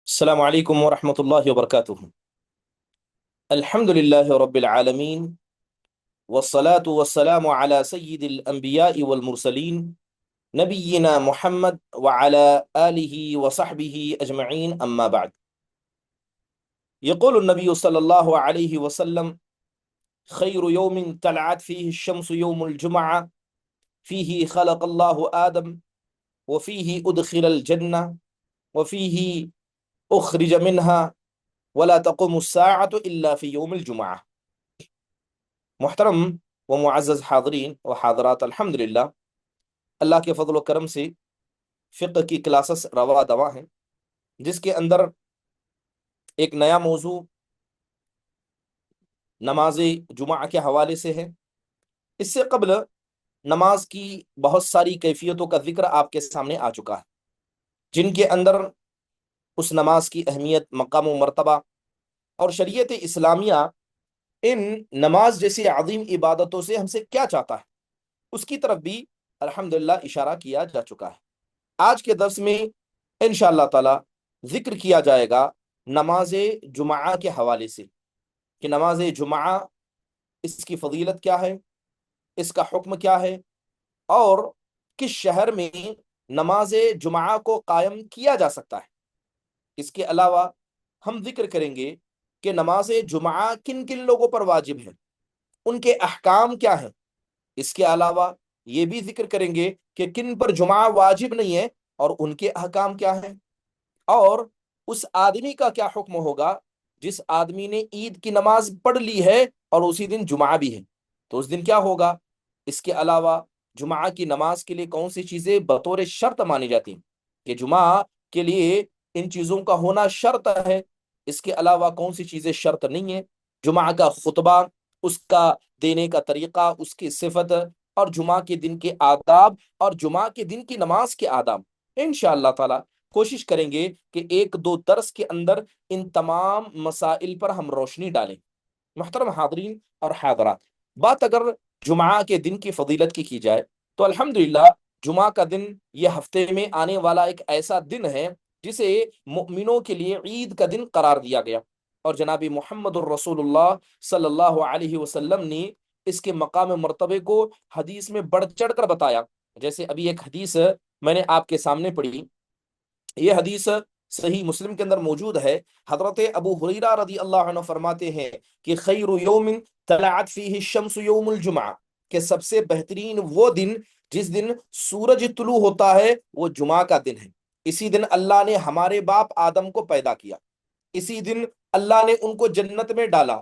السلام عليكم ورحمة الله وبركاته. الحمد لله رب العالمين، والصلاة والسلام على سيد الأنبياء والمرسلين نبينا محمد وعلى آله وصحبه أجمعين، أما بعد. يقول النبي صلى الله عليه وسلم: خير يوم طلعت فيه الشمس يوم الجمعة، فيه خلق الله آدم، وفيه أدخل الجنة، وفيه أخرج منها، ولا تقوم الساعة إلا في يوم الجمعة. محترم و معزز حاضرین و حاضرات، الحمدللہ اللہ کے فضل و کرم سے فقہ کی کلاسز روا دوا ہیں، جس کے اندر ایک نیا موضوع نماز جمعہ کے حوالے سے ہے۔ اس سے قبل نماز کی بہت ساری کیفیتوں کا ذکر آپ کے سامنے آ چکا ہے، جن کے اندر اس نماز کی اہمیت، مقام و مرتبہ اور شریعت اسلامیہ ان نماز جیسی عظیم عبادتوں سے ہم سے کیا چاہتا ہے، اس کی طرف بھی الحمدللہ اشارہ کیا جا چکا ہے۔ آج کے درس میں انشاءاللہ تعالی ذکر کیا جائے گا نماز جمعہ کے حوالے سے، کہ نماز جمعہ اس کی فضیلت کیا ہے، اس کا حکم کیا ہے، اور کس شہر میں نماز جمعہ کو قائم کیا جا سکتا ہے۔ اس کے علاوہ ہم ذکر کریں گے کہ نماز جمعہ کن کن لوگوں پر واجب ہے، ان کے احکام کیا ہیں۔ اس کے علاوہ یہ بھی ذکر کریں گے کہ کن پر جمعہ واجب نہیں ہے اور ان کے احکام کیا ہیں، اور اس آدمی کا کیا حکم ہوگا جس آدمی نے عید کی نماز پڑھ لی ہے اور اسی دن جمعہ بھی ہے، تو اس دن کیا ہوگا۔ اس کے علاوہ جمعہ کی نماز کے لیے کون سی چیزیں بطور شرط مانی جاتی ہیں، کہ جمعہ کے لیے ان چیزوں کا ہونا شرط ہے۔ اس کے علاوہ کون سی چیزیں شرط نہیں ہیں، جمعہ کا خطبہ، اس کا دینے کا طریقہ، اس کی صفت، اور جمعہ کے دن کے آداب اور جمعہ کے دن کی نماز کے آداب۔ انشاءاللہ تعالی کوشش کریں گے کہ ایک دو درس کے اندر ان تمام مسائل پر ہم روشنی ڈالیں۔ محترم حاضرین اور حاضرات، بات اگر جمعہ کے دن کی فضیلت کی جائے تو الحمدللہ جمعہ کا دن یہ ہفتے میں آنے والا ایک ایسا دن ہے جسے مؤمنوں کے لیے عید کا دن قرار دیا گیا، اور جناب محمد الرسول اللہ صلی اللہ علیہ وسلم نے اس کے مقام مرتبے کو حدیث میں بڑھ چڑھ کر بتایا۔ جیسے ابھی ایک حدیث میں نے آپ کے سامنے پڑھی، یہ حدیث صحیح مسلم کے اندر موجود ہے۔ حضرت ابو ہریرہ رضی اللہ عنہ فرماتے ہیں کہ خیر یوم طلعت فیہ الشمس یوم الجمعہ، کہ سب سے بہترین وہ دن جس دن سورج طلوع ہوتا ہے وہ جمعہ کا دن ہے۔ اسی دن اللہ نے ہمارے باپ آدم کو پیدا کیا، اسی دن اللہ نے ان کو جنت میں ڈالا،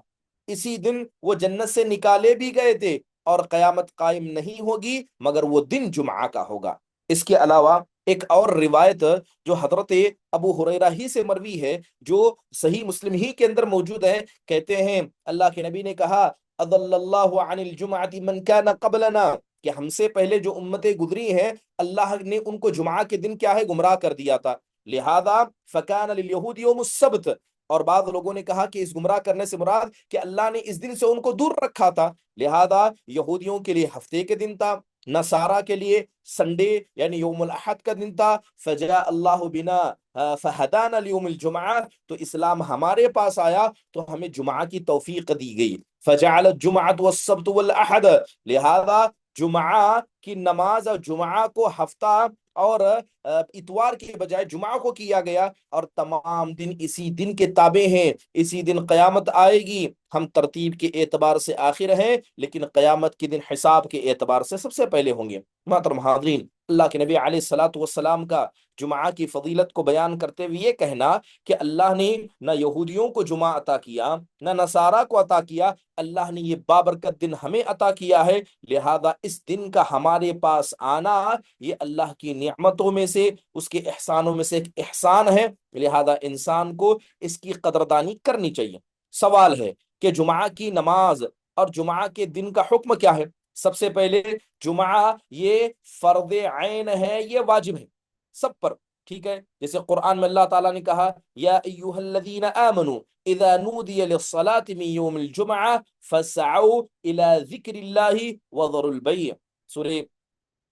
اسی دن وہ جنت سے نکالے بھی گئے تھے، اور قیامت قائم نہیں ہوگی مگر وہ دن جمعہ کا ہوگا۔ اس کے علاوہ ایک اور روایت جو حضرت ابو ہریرہ ہی سے مروی ہے، جو صحیح مسلم ہی کے اندر موجود ہے، کہتے ہیں اللہ کے نبی نے کہا: اضل اللہ عن الجمعۃ من کان قبلنا، کہ ہم سے پہلے جو امتیں گزری ہیں اللہ نے ان کو جمعہ کے دن کیا ہے، گمراہ کر دیا تھا۔ لہذا فکان لليہود یوم السبت، اور بعض لوگوں نے کہا کہ اس گمراہ کرنے سے مراد کہ اللہ نے اس دن سے ان کو دور رکھا تھا، لہذا یہودیوں کے لیے ہفتے کے دن تھا، نصارہ کے لیے سنڈے یعنی یوم الاحد کا دن تھا۔ فجاء اللہ بنا فہدانا لیوم الجمعہ، تو اسلام ہمارے پاس آیا تو ہمیں جمعہ کی توفیق دی گئی۔ فجعل الجمعۃ والسبت والاحد، لہذا جمعہ کی نماز اور جمعہ کو ہفتہ اور اتوار کے بجائے جمعہ کو کیا گیا، اور تمام دن اسی دن کے تابع ہیں۔ اسی دن قیامت آئے گی، ہم ترتیب کے اعتبار سے آخر ہیں لیکن قیامت کے دن حساب کے اعتبار سے سب سے پہلے ہوں گے۔ محترم حاضرین، اللہ کے نبی علیہ الصلوۃ والسلام کا جمعہ کی فضیلت کو بیان کرتے ہوئے یہ کہنا کہ اللہ نے نہ یہودیوں کو جمعہ عطا کیا نہ نصارہ کو عطا کیا، اللہ نے یہ بابرکت دن ہمیں عطا کیا ہے، لہذا اس دن کا ہمارے پاس آنا یہ اللہ کی نعمتوں میں سے، اس کے احسانوں میں سے ایک احسان ہے، لہذا انسان کو اس کی قدردانی کرنی چاہیے۔ سوال ہے کہ جمعہ کی نماز اور جمعہ کے دن کا حکم کیا ہے۔ سب سے پہلے جمعہ یہ فرض عین ہے، یہ واجب ہے سب پر، ٹھیک ہے۔ جیسے قرآن میں اللہ تعالیٰ نے کہا: یا ایھا الذین آمنوا اذا نودی للصلاۃ من یوم الجمعہ فاسعوا الی ذکر اللہ وذروا البیع۔ سورہ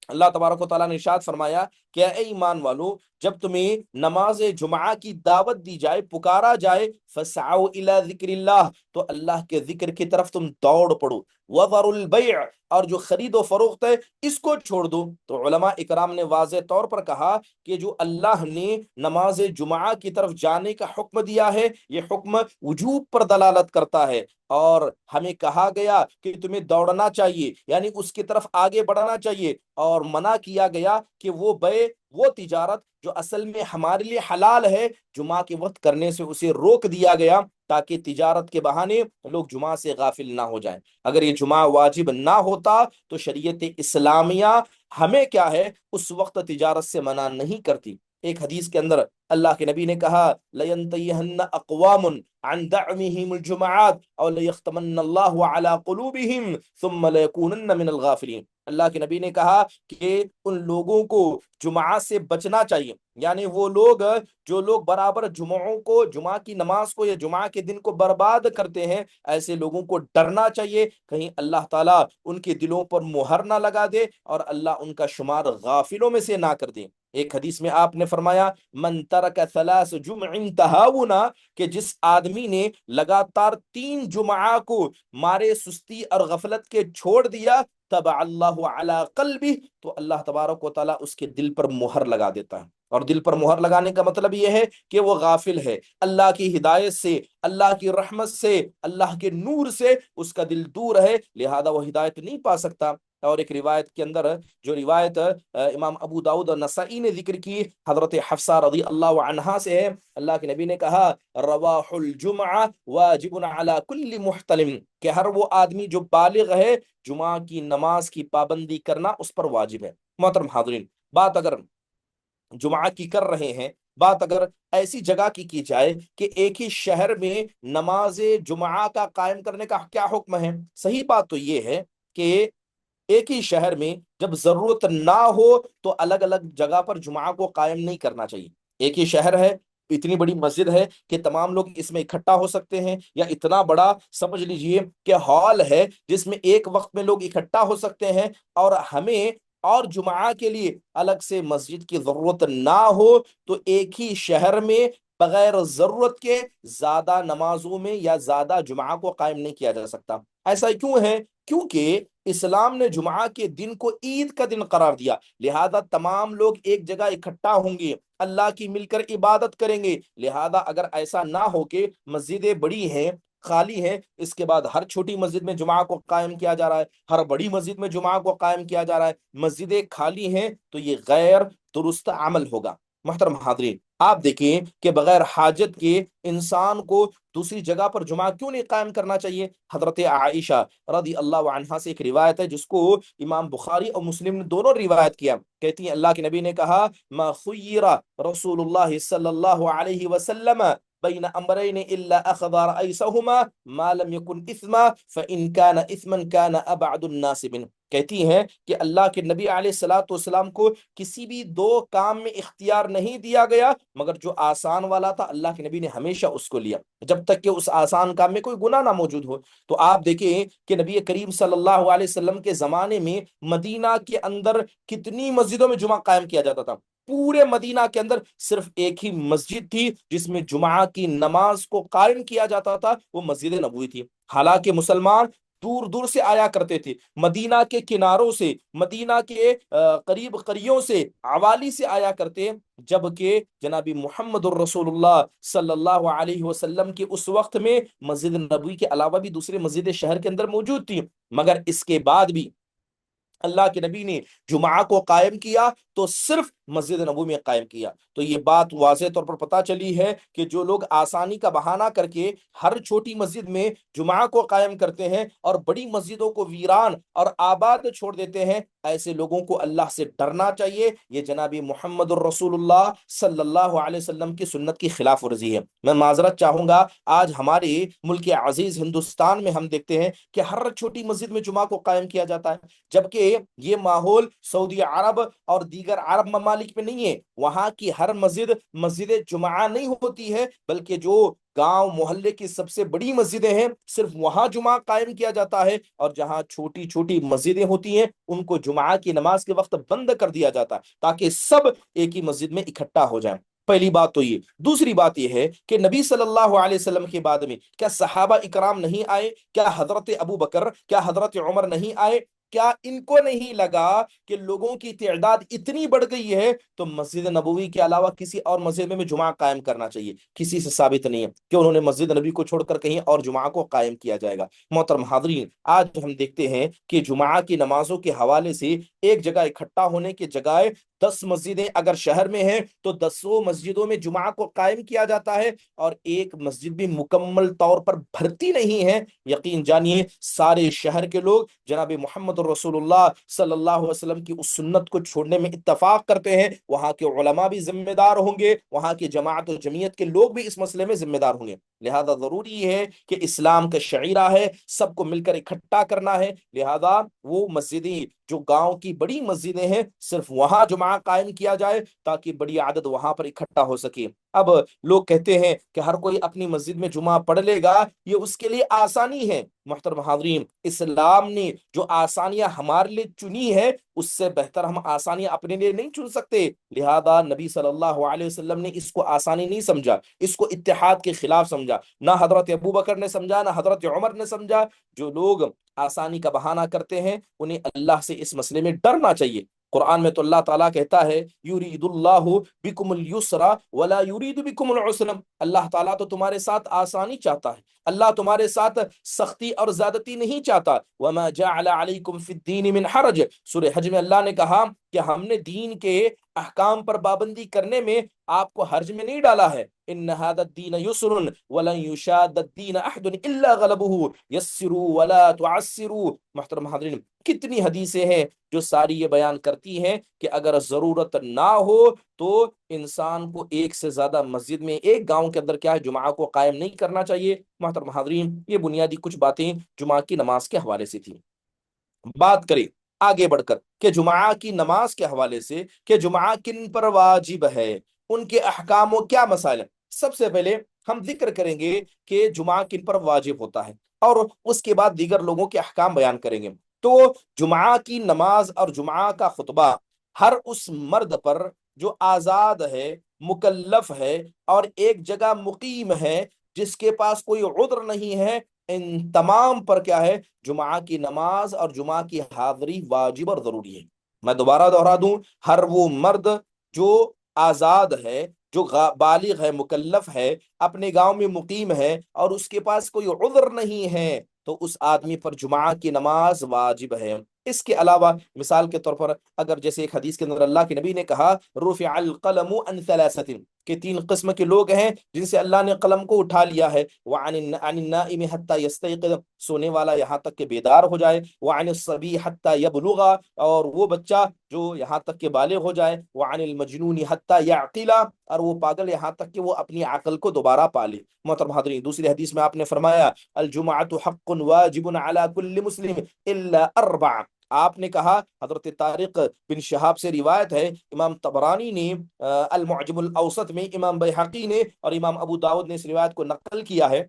اللہ تبارک و تعالیٰ نے ارشاد فرمایا کہ اے ایمان والو جب تمہیں نماز جمعہ کی دعوت دی جائے، پکارا جائے، فسعوا الی ذکر اللہ، تو اللہ کے ذکر کی طرف تم دوڑ پڑو، وذروا البیع، اور جو خرید و فروخت ہے اس کو چھوڑ دو۔ تو علماء اکرام نے واضح طور پر کہا کہ جو اللہ نے نماز جمعہ کی طرف جانے کا حکم دیا ہے، یہ حکم وجوب پر دلالت کرتا ہے، اور ہمیں کہا گیا کہ تمہیں دوڑنا چاہیے، یعنی اس کی طرف آگے بڑھنا چاہیے، اور منع کیا گیا کہ وہ بے، وہ تجارت جو اصل میں ہمارے لیے حلال ہے، جمعہ کے وقت کرنے سے اسے روک دیا گیا، تاکہ تجارت کے بہانے لوگ جمعہ سے غافل نہ ہو جائیں۔ اگر یہ جمعہ واجب نہ ہوتا تو شریعت اسلامیہ ہمیں کیا ہے، اس وقت تجارت سے منع نہیں کرتی۔ ایک حدیث کے اندر اللہ کے نبی نے کہا لَيَنْتَيِّهَنَّ أَقْوَامٌ عَنْ دَعْمِهِمُ الْجُمَعَاتِ أَوْ لَيَخْتَمَنَّ اللَّهُ عَلَى قُلُوبِهِمْ ثُمَّ لَيَكُونَنَّ مِنَ الْغَافِلِينَ۔ اللہ کے نبی نے کہا کہ ان لوگوں کو جمعہ سے بچنا چاہیے، یعنی وہ لوگ جو لوگ برابر جمعوں کو، جمعہ کی نماز کو یا جمعہ کے دن کو برباد کرتے ہیں، ایسے لوگوں کو ڈرنا چاہیے کہیں اللہ تعالیٰ ان کے دلوں پر مہر نہ لگا دے اور اللہ ان کا شمار غافلوں میں سے نہ کر دے۔ ایک حدیث میں آپ نے فرمایا من ترک ثلاث جمع تہاونا، کہ جس آدمی نے لگاتار 3 جمعہ کو مارے سستی اور غفلت کے چھوڑ دیا، طبع اللہ علی قلبہ، تو اللہ تبارک و تعالیٰ اس کے دل پر مہر لگا دیتا ہے۔ اور دل پر مہر لگانے کا مطلب یہ ہے کہ وہ غافل ہے اللہ کی ہدایت سے، اللہ کی رحمت سے، اللہ کے نور سے اس کا دل دور ہے، لہذا وہ ہدایت نہیں پا سکتا۔ اور ایک روایت کے اندر، جو روایت امام ابو داؤد اور نسائی نے ذکر کی، حضرت حفصہ رضی اللہ عنہا سے ہے، اللہ کے نبی نے کہا رواح الجمعہ واجب علی کل محتلم، کہ ہر وہ آدمی جو بالغ ہے، جمعہ کی نماز کی پابندی کرنا اس پر واجب ہے۔ محترم حاضرین، بات اگر جمعہ کی کر رہے ہیں، بات اگر ایسی جگہ کی جائے کہ ایک ہی شہر میں نماز جمعہ کا قائم کرنے کا کیا حکم ہے، صحیح بات تو یہ ہے کہ ایک ہی شہر میں جب ضرورت نہ ہو تو الگ الگ جگہ پر جمعہ کو قائم نہیں کرنا چاہیے۔ ایک ہی شہر ہے، اتنی بڑی مسجد ہے کہ تمام لوگ اس میں اکٹھا ہو سکتے ہیں، یا اتنا بڑا سمجھ لیجئے کہ ہال ہے جس میں ایک وقت میں لوگ اکٹھا ہو سکتے ہیں، اور ہمیں اور جمعہ کے لیے الگ سے مسجد کی ضرورت نہ ہو، تو ایک ہی شہر میں بغیر ضرورت کے زیادہ نمازوں میں یا زیادہ جمعہ کو قائم نہیں کیا جا سکتا۔ ایسا کیوں ہے؟ کیونکہ اسلام نے جمعہ کے دن کو عید کا دن قرار دیا، لہذا تمام لوگ ایک جگہ اکٹھا ہوں گے، اللہ کی مل کر عبادت کریں گے۔ لہذا اگر ایسا نہ ہو کہ مسجدیں بڑی ہیں، خالی ہیں، اس کے بعد ہر چھوٹی مسجد میں جمعہ کو قائم کیا جا رہا ہے، ہر بڑی مسجد میں جمعہ کو قائم کیا جا رہا ہے، مسجدیں خالی ہیں، تو یہ غیر درست عمل ہوگا۔ محترم حاضرین، آپ دیکھیں کہ بغیر حاجت کے انسان کو دوسری جگہ پر جمعہ کیوں نہیں قائم کرنا چاہیے؟ حضرت عائشہ رضی اللہ عنہا سے ایک روایت ہے جس کو امام بخاری اور مسلم نے دونوں روایت کیا، کہتی ہیں اللہ کے نبی نے کہا ما خیر رسول اللہ صلی اللہ علیہ وسلم بین امرین الا اخذ رئیسہما ما لم یکن اثما فان کان اثما کان ابعد الناس منه، کہتی ہیں کہ اللہ کے نبی علیہ الصلوۃ والسلام کو کسی بھی 2 کام میں اختیار نہیں دیا گیا، مگر جو آسان والا تھا اللہ کے نبی نے ہمیشہ اس کو لیا، جب تک کہ اس آسان کام میں کوئی گناہ نہ موجود ہو۔ تو آپ دیکھیں کہ نبی کریم صلی اللہ علیہ وسلم کے زمانے میں مدینہ کے اندر کتنی مسجدوں میں جمعہ قائم کیا جاتا تھا؟ پورے مدینہ کے اندر صرف ایک ہی مسجد تھی جس میں جمعہ کی نماز کو قائم کیا جاتا تھا، وہ مسجد نبوی تھی۔ حالانکہ مسلمان دور دور سے آیا کرتے تھے، مدینہ کے کناروں سے، مدینہ کے قریب قریوں سے، عوالی سے آیا کرتے، جبکہ جناب محمد الرسول اللہ صلی اللہ علیہ وسلم کے اس وقت میں مسجد نبوی کے علاوہ بھی دوسرے مسجد شہر کے اندر موجود تھی، مگر اس کے بعد بھی اللہ کے نبی نے جمعہ کو قائم کیا تو صرف مسجد نبوی میں قائم کیا۔ تو یہ بات واضح طور پر پتہ چلی ہے کہ جو لوگ آسانی کا بہانہ کر کے ہر چھوٹی مسجد میں جمعہ کو قائم کرتے ہیں اور بڑی مسجدوں کو ویران اور آباد چھوڑ دیتے ہیں، ایسے لوگوں کو اللہ سے ڈرنا چاہیے۔ یہ جناب محمد الرسول اللہ صلی اللہ علیہ وسلم کی سنت کی خلاف ورزی ہے۔ میں معذرت چاہوں گا، آج ہمارے ملک عزیز ہندوستان میں ہم دیکھتے ہیں کہ ہر چھوٹی مسجد میں جمعہ کو قائم کیا جاتا ہے، جبکہ یہ ماحول سعودی عرب اور دیگر دیگر عرب ممالک میں نہیں ہے، وہاں کی ہر مسجد مسجد جمعہ نہیں ہوتی ہے، بلکہ جو گاؤں محلے کی سب سے بڑی مسجدیں ہیں صرف وہاں جمعہ قائم کیا جاتا ہے، اور جہاں چھوٹی چھوٹی مسجدیں ہوتی ہیں ان کو جمعہ کی نماز کے وقت بند کر دیا جاتا ہے تاکہ سب ایک ہی مسجد میں اکٹھا ہو جائیں۔ پہلی بات تو یہ، دوسری بات یہ ہے کہ نبی صلی اللہ علیہ وسلم کے بعد میں کیا صحابہ اکرام نہیں آئے؟ کیا حضرت ابو بکر، کیا حضرت عمر نہیں آئے؟ کیا ان کو نہیں لگا کہ لوگوں کی تعداد اتنی بڑھ گئی ہے تو مسجد نبوی کے علاوہ کسی اور مسجد میں جمعہ قائم کرنا چاہیے؟ کسی سے ثابت نہیں ہے کہ انہوں نے مسجد نبی کو چھوڑ کر کہیں اور جمعہ کو قائم کیا جائے گا۔ محترم حاضرین، آج ہم دیکھتے ہیں کہ جمعہ کی نمازوں کے حوالے سے ایک جگہ اکٹھا ہونے کے جگہ 10 مسجدیں اگر شہر میں ہیں تو 10 مسجدوں میں جمعہ کو قائم کیا جاتا ہے، اور ایک مسجد بھی مکمل طور پر بھرتی نہیں ہے۔ یقین جانیے سارے شہر کے لوگ جناب محمد رسول اللہ صلی اللہ علیہ وسلم کی اس سنت کو چھوڑنے میں اتفاق کرتے ہیں۔ وہاں کے علماء بھی ذمہ دار ہوں گے، وہاں کی جماعت و جمعیت کے لوگ بھی اس مسئلے میں ذمہ دار ہوں گے۔ لہذا ضروری ہے کہ اسلام کا شعیرہ ہے، سب کو مل کر اکٹھا کرنا ہے، لہذا وہ مسجدیں جو گاؤں کی بڑی مسجدیں ہیں صرف وہاں جمعہ قائم کیا جائے تاکہ بڑی عدد وہاں پر اکٹھا ہو سکے۔ اب لوگ کہتے ہیں کہ ہر کوئی اپنی مسجد میں جمعہ پڑھ لے گا، یہ اس کے لیے آسانی ہے۔ محترم حاضرین، اسلام نے جو آسانیاں ہمارے لیے چنی ہے اس سے بہتر ہم آسانیاں اپنے لیے نہیں چن سکتے، لہذا نبی صلی اللہ علیہ وسلم نے اس کو آسانی نہیں سمجھا، اس کو اتحاد کے خلاف سمجھا۔ نہ حضرت ابو بکر نے سمجھا، نہ حضرت عمر نے سمجھا۔ جو لوگ آسانی کا بہانہ کرتے ہیں انہیں اللہ سے اس مسئلے میں ڈرنا چاہیے۔ قرآن میں تو اللہ تعالیٰ کہتا ہے یرید اللہ بکم اليسر ولا یرید بکم العسر، اللہ تعالیٰ تو تمہارے ساتھ آسانی چاہتا ہے، اللہ تمہارے ساتھ سختی اور زیادتی نہیں چاہتا۔ وما جعل علیکم فی الدین من حرج، سورہ حج میں اللہ نے کہا کہ ہم نے دین کے احکام پر پابندی کرنے میں آپ کو حرج میں نہیں ڈالا ہے۔ ان هذا الدین یسر ولن یشاد الدین احد الا غلبہ یسروا ولا تعسروا۔ محترم حاضرین، کتنی حدیثیں ہیں جو ساری یہ بیان کرتی ہیں کہ اگر ضرورت نہ ہو تو انسان کو ایک سے زیادہ مسجد میں ایک گاؤں کے اندر کیا ہے جمعہ کو قائم نہیں کرنا چاہیے۔ محترم حاضرین، یہ بنیادی کچھ باتیں جمعہ کی نماز کے حوالے سے تھی۔ بات کریں آگے بڑھ کر کہ جمعہ کی نماز کے حوالے سے کہ جمعہ کن پر واجب ہے، ان کے احکام و کیا مسائل ہیں۔ سب سے پہلے ہم ذکر کریں گے کہ جمعہ کن پر واجب ہوتا ہے، اور اس کے بعد دیگر لوگوں کے احکام بیان کریں گے۔ تو جمعہ کی نماز اور جمعہ کا خطبہ ہر اس مرد پر جو آزاد ہے، مکلف ہے اور ایک جگہ مقیم ہے، جس کے پاس کوئی عذر نہیں ہے، ان تمام پر کیا ہے جمعہ کی نماز اور جمعہ کی حاضری واجب اور ضروری ہے۔ میں دوبارہ دہرا دوں، ہر وہ مرد جو آزاد ہے، جو بالغ ہے، مکلف ہے، اپنے گاؤں میں مقیم ہے اور اس کے پاس کوئی عذر نہیں ہے تو اس آدمی پر جمعہ کی نماز واجب ہے۔ اس کے علاوہ مثال کے طور پر اگر جیسے ایک حدیث کے اندر اللہ کے نبی نے کہا رفع القلم عن ثلاثۃ، کہ 3 قسم کے لوگ ہیں جن سے اللہ نے قلم کو اٹھا لیا ہے، وعن النائم حتی یستیقظ، سونے والا یہاں تک کہ بیدار ہو جائے، وعن الصبی حتی یبلغ، اور وہ بچہ جو یہاں تک کہ بالغ ہو جائے، وعن المجنون حتی یعقل، اور وہ پاگل یہاں تک کہ وہ اپنی عقل کو دوبارہ پالے۔ محترم حاضرین، دوسری حدیث میں آپ نے فرمایا الجمعۃ حق واجب علی کل مسلم الا اربع، آپ نے کہا، حضرت طارق بن شہاب سے روایت ہے، امام طبرانی نے المعجم الاوسط میں، امام بیہقی نے اور امام ابو داود نے اس روایت کو نقل کیا ہے۔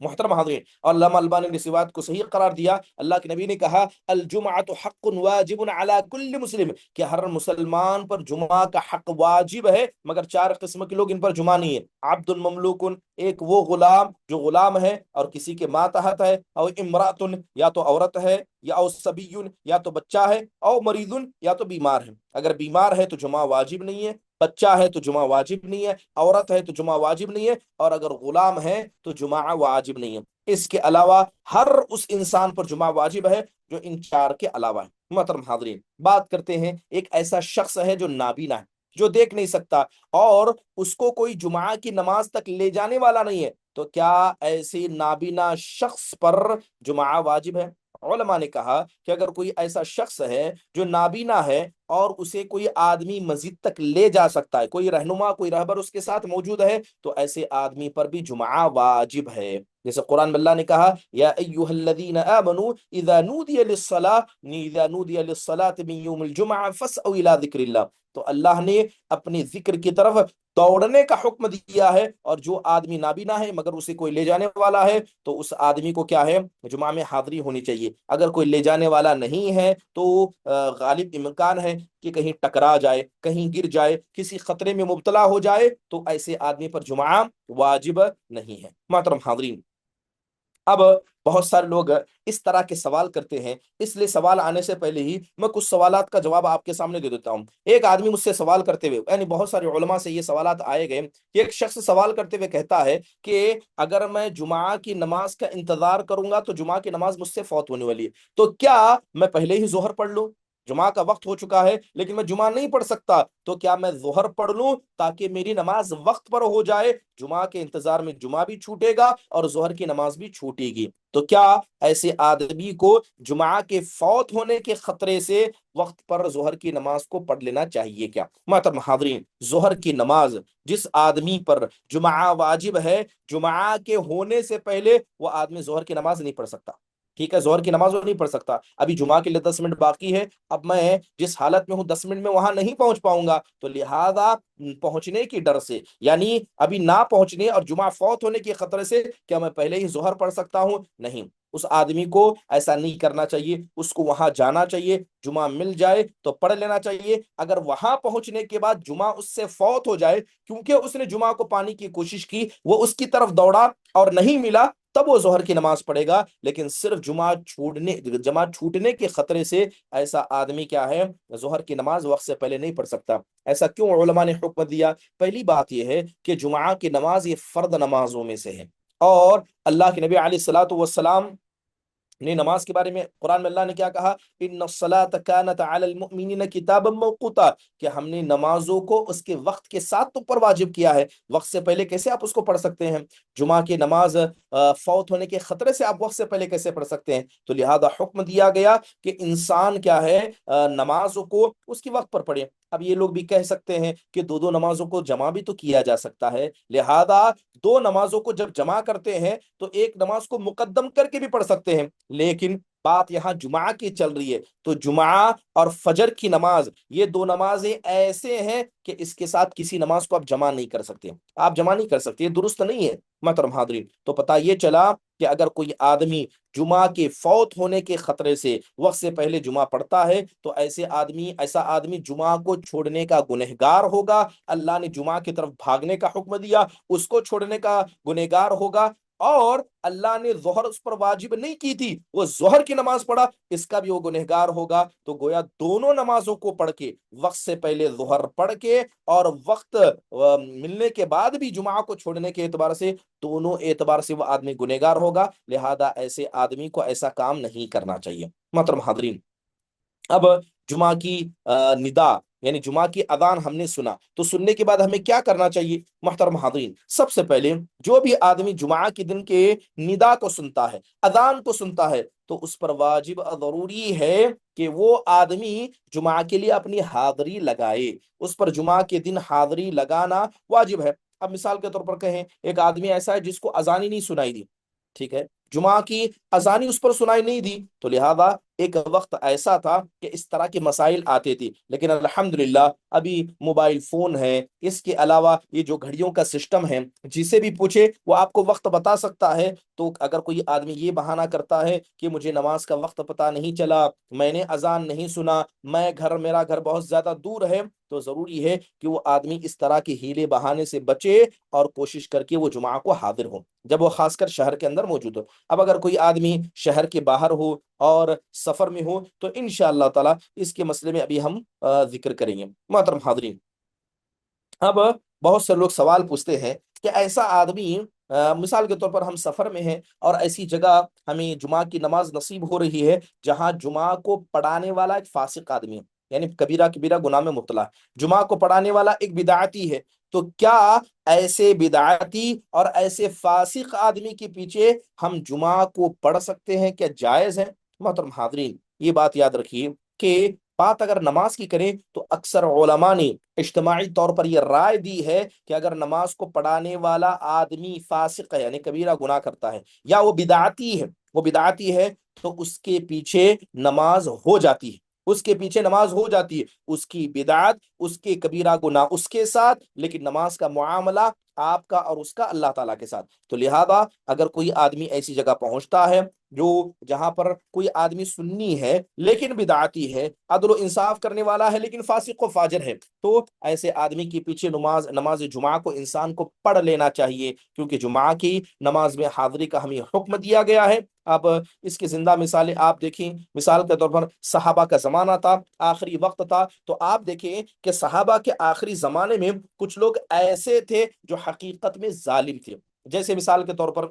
محترم حاضرین، اور علامہ البانی نے اس روایت کو صحیح قرار دیا۔ اللہ کے نبی نے کہا الجمعۃ حق واجب علی کل مسلم، کہ ہر مسلمان پر جمعہ کا حق واجب ہے، مگر 4 قسم کے لوگ ان پر جمعہ نہیں ہے۔ عبد المملوک، ایک وہ غلام جو غلام ہے اور کسی کے ماتحت ہے، او امرأۃ، یا تو عورت ہے، یا او صبی، یا تو بچہ ہے، او مریض، یا تو بیمار ہے۔ اگر بیمار ہے تو جمعہ واجب نہیں ہے، بچہ ہے تو جمعہ واجب نہیں ہے، عورت ہے تو جمعہ واجب نہیں ہے، اور اگر غلام ہے تو جمعہ واجب نہیں ہے۔ اس کے علاوہ ہر اس انسان پر جمعہ واجب ہے جو ان 4 کے علاوہ ہے۔ محترم حاضرین، بات کرتے ہیں ایک ایسا شخص ہے جو نابینا ہے، جو دیکھ نہیں سکتا اور اس کو کوئی جمعہ کی نماز تک لے جانے والا نہیں ہے، تو کیا ایسی نابینا شخص پر جمعہ واجب ہے؟ علماء نے کہا کہ اگر کوئی ایسا شخص ہے جو نابینا ہے اور اسے کوئی آدمی مسجد تک لے جا سکتا ہے، کوئی رہنما، کوئی رہبر اس کے ساتھ موجود ہے، تو ایسے آدمی پر بھی جمعہ واجب ہے۔ جیسے قرآن میں اللہ نے کہا یا ایھا الذین آمنوا اذا نودی للصلاۃ من یوم الجمعہ فاسعوا الی ذکر اللہ. تو اللہ نے اپنے ذکر کی طرف دوڑنے کا حکم دیا ہے، اور جو آدمی نابینا ہے مگر اسے کوئی لے جانے والا ہے تو اس آدمی کو کیا ہے، جمعہ میں حاضری ہونی چاہیے. اگر کوئی لے جانے والا نہیں ہے تو غالب امکان ہے کہ کہیں ٹکرا جائے، کہیں گر جائے، کسی خطرے میں مبتلا ہو جائے، تو ایسے آدمی پر جمعہ واجب نہیں ہے. محترم حاضرین، اب بہت سارے لوگ اس طرح کے سوال کرتے ہیں، اس لیے سوال آنے سے پہلے ہی میں کچھ سوالات کا جواب آپ کے سامنے دے دیتا ہوں. ایک آدمی مجھ سے سوال کرتے ہوئے، یعنی بہت سارے علماء سے یہ سوالات آئے گئے کہ ایک شخص سوال کرتے ہوئے کہتا ہے کہ اگر میں جمعہ کی نماز کا انتظار کروں گا تو جمعہ کی نماز مجھ سے فوت ہونے والی ہے، تو کیا میں پہلے ہی ظہر پڑھ لوں؟ جمعہ کا وقت ہو چکا ہے لیکن میں جمعہ نہیں پڑھ سکتا، تو کیا میں ظہر پڑھ لوں تاکہ میری نماز وقت پر ہو جائے؟ جمعہ کے انتظار میں جمعہ بھی چھوٹے گا اور ظہر کی نماز بھی چھوٹے گی. تو کیا ایسے آدمی کو جمعہ کے فوت ہونے کے خطرے سے وقت پر ظہر کی نماز کو پڑھ لینا چاہیے کیا؟ محترم حاضرین، ظہر کی نماز جس آدمی پر جمعہ واجب ہے، جمعہ کے ہونے سے پہلے وہ آدمی ظہر کی نماز نہیں پڑھ سکتا. ٹھیک ہے، ظہر کی نماز وہ نہیں پڑھ سکتا. ابھی جمعہ کے لیے 10 منٹ باقی ہے، اب میں جس حالت میں ہوں 10 منٹ میں وہاں نہیں پہنچ پاؤں گا، تو لہذا پہنچنے کی ڈر سے، یعنی ابھی نہ پہنچنے اور جمعہ فوت ہونے کے خطرے سے کیا میں پہلے ہی ظہر پڑھ سکتا ہوں؟ نہیں. اس آدمی کو ایسا نہیں کرنا چاہیے، اس کو وہاں جانا چاہیے، جمعہ مل جائے تو پڑھ لینا چاہیے. اگر وہاں پہنچنے کے بعد جمعہ اس سے فوت ہو جائے کیونکہ اس نے جمعہ کو پانے کی کوشش کی، وہ اس کی طرف دوڑا اور نہیں ملا، تب وہ ظہر کی نماز پڑھے گا. لیکن صرف جمعہ چھوٹنے کے خطرے سے ایسا آدمی کیا ہے، ظہر کی نماز وقت سے پہلے نہیں پڑھ سکتا. ایسا کیوں علماء نے حکم دیا؟ پہلی بات یہ ہے کہ جمعہ کی نماز یہ فرض نمازوں میں سے ہے، اور اللہ کے نبی علیہ الصلوۃ والسلام نے نماز کے بارے میں قرآن میں اللہ نے کیا کہا؟ ان الصلاۃ کانت علی المؤمنین کتابا موقوتا، کہ ہم نے نمازوں کو اس کے وقت کے ساتھ تو پر واجب کیا ہے. وقت سے پہلے کیسے آپ اس کو پڑھ سکتے ہیں؟ جمعہ کی نماز فوت ہونے کے خطرے سے آپ وقت سے پہلے کیسے پڑھ سکتے ہیں؟ تو لہذا حکم دیا گیا کہ انسان کیا ہے، نمازوں کو اس کے وقت پر پڑھے. اب یہ لوگ بھی کہہ سکتے ہیں کہ دو نمازوں کو جمع بھی تو کیا جا سکتا ہے، لہذا دو نمازوں کو جب جمع کرتے ہیں تو ایک نماز کو مقدم کر کے بھی پڑھ سکتے ہیں. لیکن بات یہاں جمعہ کی چل رہی ہے، تو جمعہ اور فجر کی نماز یہ دو نمازیں ایسے ہیں کہ اس کے ساتھ کسی نماز کو آپ جمع نہیں کر سکتے. آپ جمع نہیں کر سکتے، یہ درست نہیں ہے. محترم حاضرین، تو پتہ یہ چلا کہ اگر کوئی آدمی جمعہ کے فوت ہونے کے خطرے سے وقت سے پہلے جمعہ پڑھتا ہے تو ایسا آدمی جمعہ کو چھوڑنے کا گنہگار ہوگا. اللہ نے جمعہ کی طرف بھاگنے کا حکم دیا، اس کو چھوڑنے کا گنہگار ہوگا. اور اللہ نے ظہر اس پر واجب نہیں کی تھی، وہ ظہر کی نماز پڑھا، اس کا بھی وہ گنہگار ہوگا. تو گویا دونوں نمازوں کو پڑھ کے، وقت سے پہلے ظہر پڑھ کے اور وقت ملنے کے بعد بھی جمعہ کو چھوڑنے کے اعتبار سے، دونوں اعتبار سے وہ آدمی گنہگار ہوگا. لہذا ایسے آدمی کو ایسا کام نہیں کرنا چاہیے. محترم حاضرین، اب جمعہ کی ندا یعنی جمعہ کی اذان ہم نے سنا، تو سننے کے بعد ہمیں کیا کرنا چاہیے؟ محترم حاضرین، سب سے پہلے جو بھی آدمی جمعہ کے دن کے ندا کو سنتا ہے، اذان کو سنتا ہے، تو اس پر واجب اور ضروری ہے کہ وہ آدمی جمعہ کے لیے اپنی حاضری لگائے. اس پر جمعہ کے دن حاضری لگانا واجب ہے. اب مثال کے طور پر کہیں ایک آدمی ایسا ہے جس کو اذان ہی نہیں سنائی دی، ٹھیک ہے، جمعہ کی اذان ہی اس پر سنائی نہیں دی، تو لہذا ایک وقت ایسا تھا کہ اس طرح کے مسائل آتے تھے، لیکن الحمدللہ ابھی موبائل فون ہے، اس کے علاوہ یہ جو گھڑیوں کا سسٹم ہے، جسے بھی پوچھے وہ آپ کو وقت بتا سکتا ہے. تو اگر کوئی آدمی یہ بہانہ کرتا ہے کہ مجھے نماز کا وقت پتہ نہیں چلا، میں نے اذان نہیں سنا، میرا گھر بہت زیادہ دور ہے، تو ضروری ہے کہ وہ آدمی اس طرح کے ہیلے بہانے سے بچے اور کوشش کر کے وہ جمعہ کو حاضر ہو، جب وہ خاص کر شہر کے اندر موجود ہو. اب اگر کوئی آدمی شہر کے باہر ہو اور سفر میں ہو تو انشاءاللہ تعالی اس کے مسئلے میں ابھی ہم ذکر کریں گے. محترم حاضرین، اب بہت سے لوگ سوال پوچھتے ہیں کہ ایسا آدمی، مثال کے طور پر ہم سفر میں ہیں اور ایسی جگہ ہمیں جمعہ کی نماز نصیب ہو رہی ہے جہاں جمعہ کو پڑھانے والا ایک فاسق آدمی ہے، یعنی کبیرہ کبیرہ گناہ میں مبتلا، جمعہ کو پڑھانے والا ایک بدعتی ہے، تو کیا ایسے بدعتی اور ایسے فاسق آدمی کے پیچھے ہم جمعہ کو پڑھ سکتے ہیں؟ کیا جائز ہے؟ محترم حاضرین، یہ بات یاد رکھیے کہ بات اگر نماز کی کریں تو اکثر علماء نے اجتماعی طور پر یہ رائے دی ہے کہ اگر نماز کو پڑھانے والا آدمی فاسق ہے، یعنی کبیرہ گناہ کرتا ہے، یا وہ بدعتی ہے تو اس کے پیچھے نماز ہو جاتی ہے، اس کے پیچھے نماز ہو جاتی ہے، اس کی بدعت، اس کے کبیرہ گناہ اس کے ساتھ، لیکن نماز کا معاملہ آپ کا اور اس کا اللہ تعالیٰ کے ساتھ۔ تو لہذا اگر کوئی آدمی ایسی جگہ پہنچتا ہے جہاں پر کوئی آدمی سنی ہے لیکن بدعتی ہے، عدل و انصاف کرنے والا ہے لیکن فاسق و فاجر ہے، تو ایسے آدمی کے پیچھے نماز جمعہ کو انسان کو پڑھ لینا چاہیے، کیونکہ جمعہ کی نماز میں حاضری کا ہمیں حکم دیا گیا ہے۔ اب اس کی زندہ مثالیں آپ دیکھیں، مثال کے طور پر صحابہ کا زمانہ تھا، آخری وقت تھا، تو آپ دیکھیں کہ صحابہ کے آخری زمانے میں کچھ لوگ ایسے تھے جو حقیقت میں ظالم تھے۔ جیسے مثال کے طور پر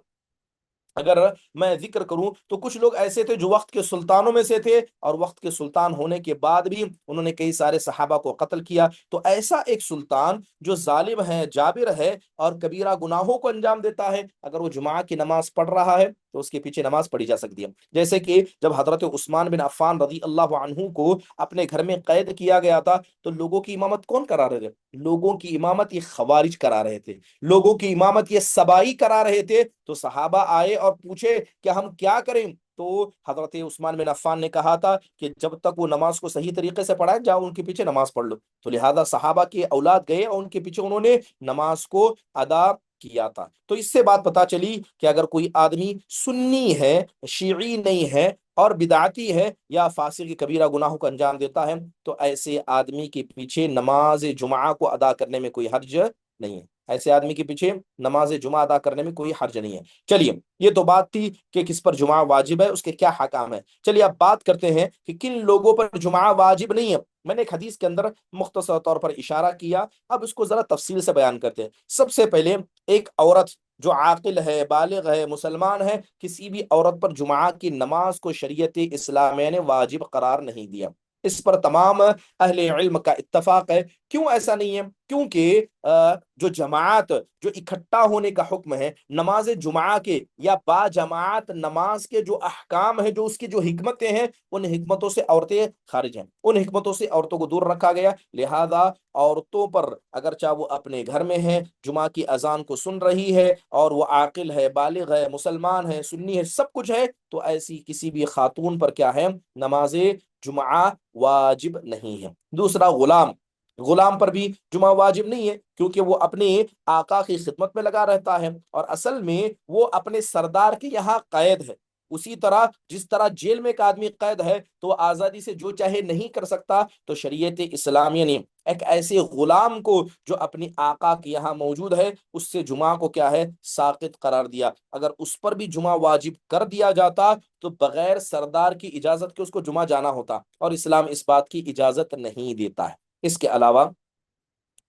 اگر میں ذکر کروں تو کچھ لوگ ایسے تھے جو وقت کے سلطانوں میں سے تھے، اور وقت کے سلطان ہونے کے بعد بھی انہوں نے کئی سارے صحابہ کو قتل کیا۔ تو ایسا ایک سلطان جو ظالم ہے، جابر ہے، اور کبیرہ گناہوں کو انجام دیتا ہے، اگر وہ جمعہ کی نماز پڑھ رہا ہے تو اس کے پیچھے نماز پڑھی جا سکتی ہے۔ جیسے کہ جب حضرت عثمان بن عفان رضی اللہ عنہ کو اپنے گھر میں قید کیا گیا تھا، تو لوگوں کی امامت کون کرا رہے تھے؟ لوگوں کی امامت یہ خوارج کرا رہے تھے، لوگوں کی امامت یہ سبائی کرا رہے تھے۔ تو صحابہ آئے اور پوچھے کہ ہم کیا کریں؟ تو حضرت عثمان بن عفان نے کہا تھا کہ جب تک وہ نماز کو صحیح طریقے سے پڑھائیں، جاؤ ان کے پیچھے نماز پڑھ لو۔ تو لہذا صحابہ کے اولاد گئے اور ان کے پیچھے انہوں نے نماز کو ادا کیا تھا۔ تو اس سے بات پتا چلی کہ اگر کوئی آدمی سنی ہے، شیعی نہیں ہے، اور بدعتی ہے یا فاسق کبیرہ گناہوں کو انجام دیتا ہے، تو ایسے آدمی کے پیچھے نماز جمعہ کو ادا کرنے میں کوئی حرج نہیں ہے، ایسے آدمی کے پیچھے نماز جمعہ ادا کرنے میں کوئی حرج نہیں ہے۔ چلیے، یہ تو بات تھی کہ کس پر جمعہ واجب ہے، اس کے کیا حکام ہے۔ چلیے اب بات کرتے ہیں کہ کن لوگوں پر جمعہ واجب نہیں ہے۔ میں نے ایک حدیث کے اندر مختصر طور پر اشارہ کیا، اب اس کو ذرا تفصیل سے بیان کرتے ہیں۔ سب سے پہلے، ایک عورت جو عاقل ہے، بالغ ہے، مسلمان ہے، کسی بھی عورت پر جمعہ کی نماز کو شریعت اسلامیہ نے واجب قرار نہیں دیا۔ اس پر تمام اہل علم کا اتفاق ہے۔ کیوں ایسا نہیں ہے؟ کیونکہ جو جماعت، جو اکٹھا ہونے کا حکم ہے نماز جمعہ کے، یا با جماعت نماز کے جو احکام ہیں، جو اس کی جو حکمتیں ہیں، ان حکمتوں سے عورتیں خارج ہیں، ان حکمتوں سے عورتوں کو دور رکھا گیا۔ لہذا عورتوں پر اگر چاہے وہ اپنے گھر میں ہے، جمعہ کی اذان کو سن رہی ہے، اور وہ عاقل ہے، بالغ ہے، مسلمان ہے، سنی ہے، سب کچھ ہے، تو ایسی کسی بھی خاتون پر کیا ہے؟ نماز جمعہ واجب نہیں ہے۔ دوسرا، غلام پر بھی جمعہ واجب نہیں ہے، کیونکہ وہ اپنے آقا کی خدمت میں لگا رہتا ہے، اور اصل میں وہ اپنے سردار کے یہاں قید ہے۔ اسی طرح جس طرح جیل میں ایک آدمی قید ہے تو وہ آزادی سے جو چاہے نہیں کر سکتا، تو شریعت اسلامیہ نے ایک ایسے غلام کو جو اپنی آقا کے یہاں موجود ہے، اس سے جمعہ کو کیا ہے؟ ساقط قرار دیا۔ اگر اس پر بھی جمعہ واجب کر دیا جاتا تو بغیر سردار کی اجازت کے اس کو جمعہ جانا ہوتا، اور اسلام اس بات کی اجازت نہیں دیتا ہے۔ اس کے علاوہ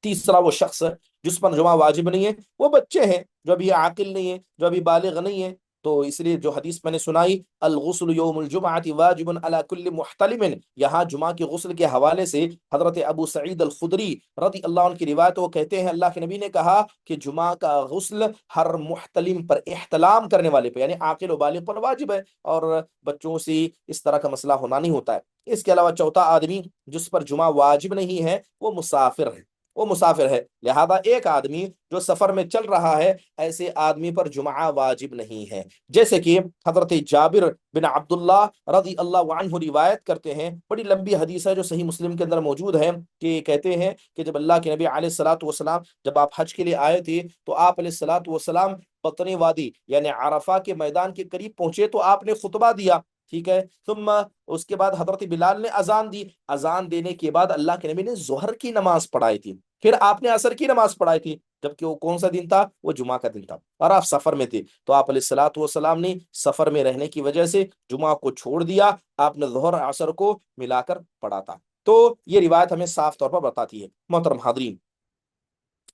تیسرا، وہ شخص جس پر جمعہ واجب نہیں ہے، وہ بچے ہیں جو ابھی عاقل نہیں ہے، جو ابھی بالغ نہیں ہے۔ تو اس لیے جو حدیث میں نے سنائی، الغسل یوم الجمعۃ واجب علی کل محتلم، یہاں جمعہ کے غسل کے حوالے سے حضرت ابو سعید الخدری رضی اللہ عنہ کی روایت، وہ کہتے ہیں اللہ کے نبی نے کہا کہ جمعہ کا غسل ہر محتلم پر، احتلام کرنے والے پہ، یعنی عاقل و بالغ پر واجب ہے، اور بچوں سے اس طرح کا مسئلہ ہونا نہیں ہوتا ہے۔ اس کے علاوہ چوتھا آدمی جس پر جمعہ واجب نہیں ہے، وہ مسافر ہے، وہ مسافر ہے۔ لہذا ایک آدمی جو سفر میں چل رہا ہے، ایسے آدمی پر جمعہ واجب نہیں ہے۔ جیسے کہ حضرت جابر بن عبداللہ رضی اللہ عنہ روایت کرتے ہیں، بڑی لمبی حدیث ہے جو صحیح مسلم کے اندر موجود ہے، کہ کہتے ہیں کہ جب اللہ کے نبی علیہ الصلوۃ والسلام جب آپ حج کے لیے آئے تھے، تو آپ علیہ الصلوۃ والسلام بطن وادی یعنی عرفہ کے میدان کے قریب پہنچے تو آپ نے خطبہ دیا، ٹھیک ہے، ثم اس کے بعد حضرت بلال نے اذان دی، اذان دینے کے بعد اللہ کے نبی نے ظہر کی نماز پڑھائی تھی، پھر آپ نے عصر کی نماز پڑھائی تھی، جبکہ وہ کون سا دن تھا؟ وہ جمعہ کا دن تھا، اور آپ سفر میں تھے، تو آپ علیہ الصلوۃ والسلام نے سفر میں رہنے کی وجہ سے جمعہ کو چھوڑ دیا، آپ نے ظہر عصر کو ملا کر پڑھا تھا۔ تو یہ روایت ہمیں صاف طور پر بتاتی ہے۔ محترم حاضرین،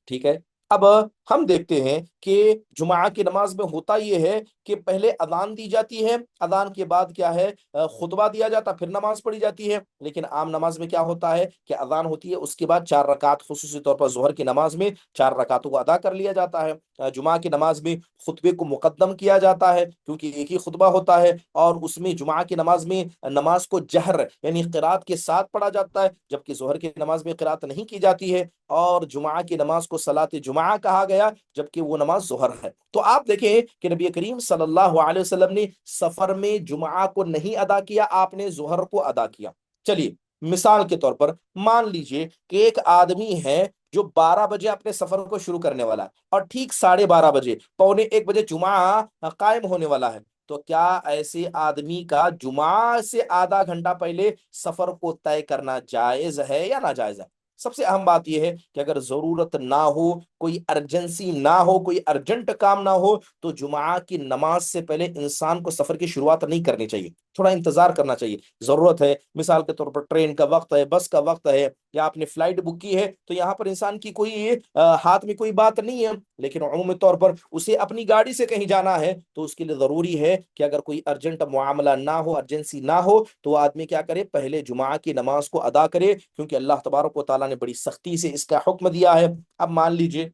ٹھیک ہے، اب ہم دیکھتے ہیں کہ جمعہ کی نماز میں ہوتا یہ ہے کہ پہلے اذان دی جاتی ہے، اذان کے بعد کیا ہے خطبہ دیا جاتا، پھر نماز پڑھی جاتی ہے۔ لیکن عام نماز میں کیا ہوتا ہے کہ اذان ہوتی ہے، اس کے بعد 4 رکعت، خصوصی طور پر ظہر کی نماز میں 4 رکعتوں کو ادا کر لیا جاتا ہے۔ جمعہ کی نماز میں خطبے کو مقدم کیا جاتا ہے کیونکہ ایک ہی خطبہ ہوتا ہے، اور اس میں جمعہ کی نماز میں نماز کو جہر یعنی قرات کے ساتھ پڑھا جاتا ہے، جبکہ ظہر کی نماز میں قرات نہیں کی جاتی ہے۔ اور جمعہ کی نماز کو صلاۃ جمعہ کہا گیا، جبکہ وہ نماز ظہر ہے۔ تو آپ دیکھیں کہ نبی کریم صلی اللہ علیہ وسلم نے سفر میں جمعہ کو نہیں ادا کیا، آپ نے ظہر کو ادا کیا۔ چلیے مثال کے طور پر مان لیجئے کہ ایک آدمی ہے جو 12 بجے اپنے سفر کو شروع کرنے والا ہے، اور ٹھیک 12:30 بجے، 1:15 بجے جمعہ قائم ہونے والا ہے۔ تو کیا ایسے آدمی کا جمعہ سے آدھا گھنٹہ پہلے سفر کو طے کرنا جائز ہے یا ناجائز ہے؟ سب سے اہم بات یہ ہے کہ اگر ضرورت نہ ہو، کوئی ارجنسی نہ ہو، کوئی ارجنٹ کام نہ ہو، تو جمعہ کی نماز سے پہلے انسان کو سفر کی شروعات نہیں کرنی چاہیے، تھوڑا انتظار کرنا چاہیے۔ ضرورت ہے، مثال کے طور پر ٹرین کا وقت ہے، بس کا وقت ہے، یا آپ نے فلائٹ بک کی ہے، تو یہاں پر انسان کی کوئی ہاتھ میں کوئی بات نہیں ہے، لیکن عمومی طور پر اسے اپنی گاڑی سے کہیں جانا ہے تو اس کے لیے ضروری ہے کہ اگر کوئی ارجنٹ معاملہ نہ ہو، ارجنسی نہ ہو، تو وہ آدمی کیا کرے، پہلے جمعہ کی نماز کو ادا کرے، کیونکہ اللہ تبارک و تعالیٰ نے بڑی سختی سے اس کا حکم دیا ہے۔ اب مان لیجئے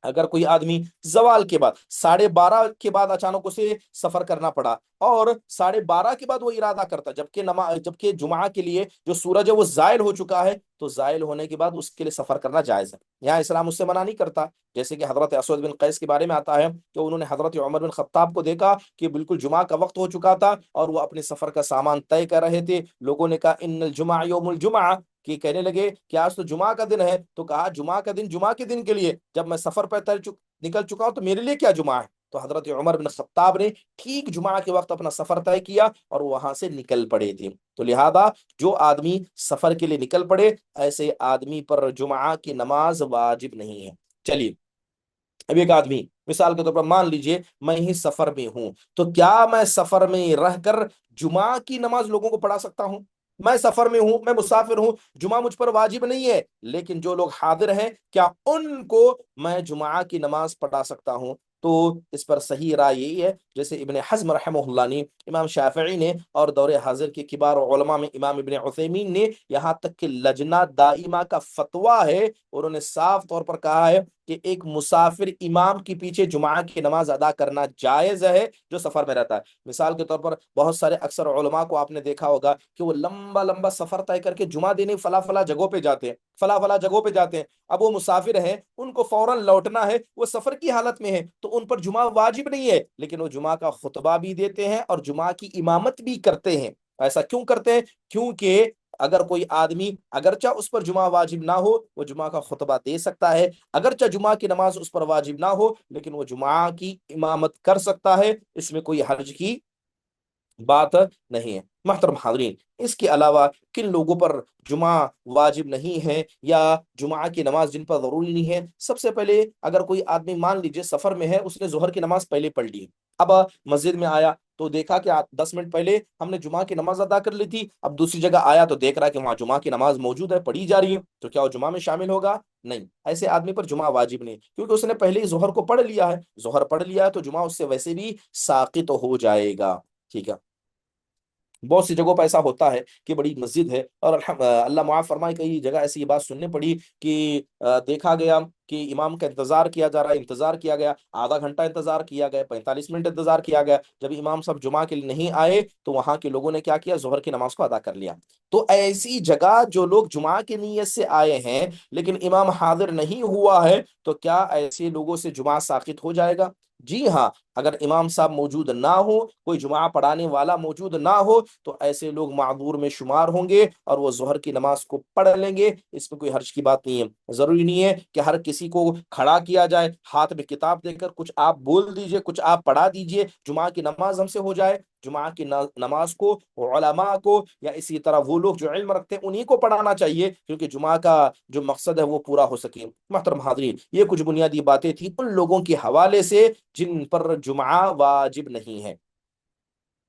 اگر کوئی آدمی زوال کے بعد 12:30 کے بعد اچانک اسے سفر کرنا پڑا، اور 12:30 کے بعد وہ ارادہ کرتا، جبکہ جمعہ کے لیے جو سورج ہے وہ زائل ہو چکا ہے، تو زائل ہونے کے بعد اس کے لیے سفر کرنا جائز ہے، یہاں اسلام اس سے منع نہیں کرتا۔ جیسے کہ حضرت اسود بن قیس کے بارے میں آتا ہے کہ انہوں نے حضرت عمر بن خطاب کو دیکھا کہ بالکل جمعہ کا وقت ہو چکا تھا، اور وہ اپنے سفر کا سامان طے کر رہے تھے۔ لوگوں نے کہا ان الجمعہ یوم الجمعہ، کہ کہنے لگے کہ آج تو جمعہ کا دن ہے، تو کہا جمعہ کا دن جمعہ کے دن کے لیے، جب میں سفر پہ نکل چکا ہوں تو میرے لیے کیا جمعہ ہے؟ تو حضرت عمر بن خطاب نے ٹھیک جمعہ کے وقت اپنا سفر طے کیا اور وہاں سے نکل پڑے تھے۔ تو لہذا جو آدمی سفر کے لیے نکل پڑے، ایسے آدمی پر جمعہ کی نماز واجب نہیں ہے۔ چلیے اب ایک آدمی مثال کے طور پر مان لیجئے میں ہی سفر میں ہوں، تو کیا میں سفر میں رہ کر جمعہ کی نماز لوگوں کو پڑھا سکتا ہوں؟ میں سفر میں ہوں، میں مسافر ہوں، جمعہ مجھ پر واجب نہیں ہے، لیکن جو لوگ حاضر ہیں کیا ان کو میں جمعہ کی نماز پڑھا سکتا ہوں؟ تو اس پر صحیح رائے یہی ہے، جیسے ابن حزم رحمہ اللہ نے، امام شافعی نے، اور دور حاضر کے کبار علماء میں امام ابن عثیمین نے، یہاں تک کہ لجنہ دائمہ کا فتویٰ ہے، انہوں نے صاف طور پر کہا ہے کہ ایک مسافر امام کے پیچھے جمعہ کی نماز ادا کرنا جائز ہے جو سفر میں رہتا ہے۔ مثال کے طور پر بہت سارے اکثر علماء کو آپ نے دیکھا ہوگا کہ وہ لمبا لمبا سفر طے کر کے جمعہ دینے فلاں جگہوں پہ جاتے ہیں، فلاں جگہوں پہ جاتے ہیں، اب وہ مسافر ہیں، ان کو فوراً لوٹنا ہے، وہ سفر کی حالت میں ہے، تو ان پر جمعہ واجب نہیں ہے، لیکن وہ جمعہ کا خطبہ بھی دیتے ہیں اور جمعہ کی امامت بھی کرتے ہیں۔ ایسا کیوں کرتے ہیں؟ کیونکہ اگر کوئی آدمی اگرچہ اس پر جمعہ واجب نہ ہو، وہ جمعہ کا خطبہ دے سکتا ہے، اگرچہ جمعہ کی نماز اس پر واجب نہ ہو، لیکن وہ جمعہ کی امامت کر سکتا ہے، اس میں کوئی حرج کی بات نہیں ہے۔ محترم حاضرین، اس کے علاوہ کن لوگوں پر جمعہ واجب نہیں ہے یا جمعہ کی نماز جن پر ضروری نہیں ہے؟ سب سے پہلے اگر کوئی آدمی مان لیجئے سفر میں ہے، اس نے ظہر کی نماز پہلے پڑھ لی، اب مسجد میں آیا تو دیکھا کہ 10 منٹ پہلے ہم نے جمعہ کی نماز ادا کر لی تھی، اب دوسری جگہ آیا تو دیکھ رہا کہ وہاں جمعہ کی نماز موجود ہے، پڑھی جا رہی ہے، تو کیا وہ جمعہ میں شامل ہوگا؟ نہیں، ایسے آدمی پر جمعہ واجب نہیں، کیونکہ اس نے پہلے ہی ظہر کو پڑھ لیا ہے، ظہر پڑھ لیا ہے تو جمعہ اس سے ویسے بھی ساقط ہو جائے گا۔ ٹھیک ہے، بہت سی جگہوں پہ ایسا ہوتا ہے کہ بڑی مسجد ہے، اور اللہ معاف فرمائے، کئی جگہ ایسی یہ بات سننے پڑی کہ دیکھا گیا کہ امام کا انتظار کیا جا رہا ہے، انتظار کیا گیا، آدھا گھنٹہ انتظار کیا گیا، 45 منٹ انتظار کیا گیا، جب امام صاحب جمعہ کے لیے نہیں آئے تو وہاں کے لوگوں نے کیا کیا، ظہر کی نماز کو ادا کر لیا۔ تو ایسی جگہ جو لوگ جمعہ کی نیت سے آئے ہیں لیکن امام حاضر نہیں ہوا ہے، تو کیا ایسے لوگوں سے جمعہ ساقط ہو جائے گا؟ جی ہاں، اگر امام صاحب موجود نہ ہو، کوئی جمعہ پڑھانے والا موجود نہ ہو، تو ایسے لوگ معذور میں شمار ہوں گے اور وہ ظہر کی نماز کو پڑھ لیں گے، اس میں کوئی حرج کی بات نہیں ہے۔ ضروری نہیں ہے کہ ہر کسی کو کھڑا کیا جائے، ہاتھ میں کتاب دے کر کچھ آپ بول دیجئے، کچھ آپ پڑھا دیجئے، جمعہ کی نماز ہم سے ہو جائے۔ جمعہ کی نماز کو علماء کو یا اسی طرح وہ لوگ جو علم رکھتے ہیں انہی کو پڑھانا چاہیے، کیونکہ جمعہ کا جو مقصد ہے وہ پورا ہو سکے۔ محترم حاضرین، یہ کچھ بنیادی باتیں تھیں ان لوگوں کے حوالے سے جن پر جمعہ واجب نہیں ہے۔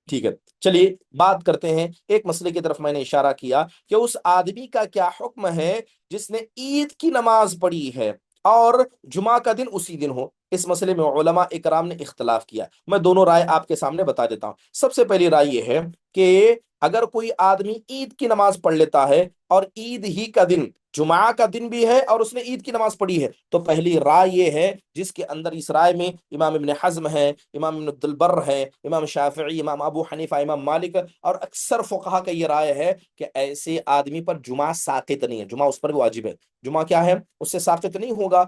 ٹھیک ہے، چلیے بات کرتے ہیں ایک مسئلے کی طرف، میں نے اشارہ کیا کہ اس آدمی کا کیا حکم ہے جس نے عید کی نماز پڑھی ہے اور جمعہ کا دن اسی دن ہو، اس مسئلے میں علماء اکرام نے اختلاف کیا۔ میں دونوں رائے آپ کے سامنے بتا دیتا ہوں۔ سب سے پہلی رائے یہ ہے کہ اگر کوئی آدمی عید کی نماز پڑھ لیتا ہے اور عید ہی کا دن جمعہ کا دن بھی ہے اور اس نے عید کی نماز پڑھی ہے، تو پہلی رائے یہ ہے، جس کے اندر اس رائے میں امام ابن حزم ہے، امام ابن عبد البر ہے، امام شافعی، امام ابو حنیفہ، امام مالک اور اکثر فقہا کا یہ رائے ہے کہ ایسے آدمی پر جمعہ ساقط نہیں ہے، جمعہ اس پر بھی واجب ہے۔ جمعہ کیا ہے؟ اس سے ساقط نہیں ہوگا۔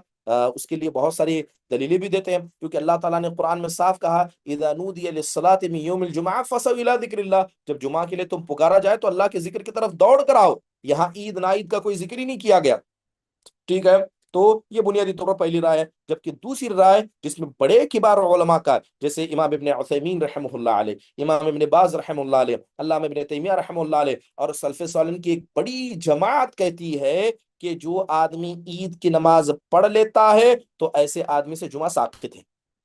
اس کے لیے بہت ساری دلیلیں بھی دیتے ہیں، کیونکہ اللہ تعالیٰ نے قرآن میں صاف کہا اذا نودی للصلاة من یوم الجمعہ فسعوا الی ذکر اللہ، جب جمعہ کے لیے تم پکارا جائے تو اللہ کے ذکر کی طرف دوڑ کر آؤ۔ یہاں عید ناعید کا کوئی ذکر ہی نہیں کیا گیا، ٹھیک ہے؟ تو یہ بنیادی طور پر پہلی رائے ہے۔ جبکہ دوسری رائے جس میں بڑے کبار علماء کا، جیسے امام ابن عثیمین رحمہ اللہ علیہ، امام ابن باز رحمہ اللہ علیہ، علامہ ابن تیمیہ رحمہ اللہ علیہ اور سلف صالحین کی ایک بڑی جماعت کہتی ہے کہ جو آدمی عید کی نماز پڑھ لیتا ہے تو ایسے آدمی سے جمعہ ساقط ہے،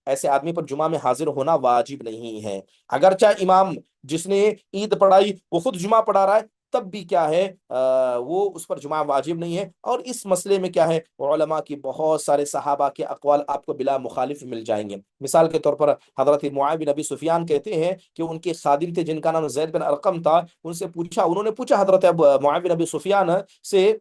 ایسے آدمی پر جمعہ میں حاضر ہونا واجب نہیں ہے۔ اگرچہ امام جس نے عید پڑھائی وہ خود جمعہ پڑھا رہا ہے، تب بھی کیا ہے، وہ اس پر جمعہ واجب نہیں ہے۔ اور اس مسئلے میں کیا ہے، علماء کی بہت سارے صحابہ کے اقوال آپ کو بلا مخالف مل جائیں گے۔ مثال کے طور پر حضرت معاویہ بن ابی سفیان کہتے ہیں کہ ان کے خادم تھے جن کا نام زید بن ارقم تھا، انہوں نے پوچھا حضرت معاویہ بن ابی سفیان سے،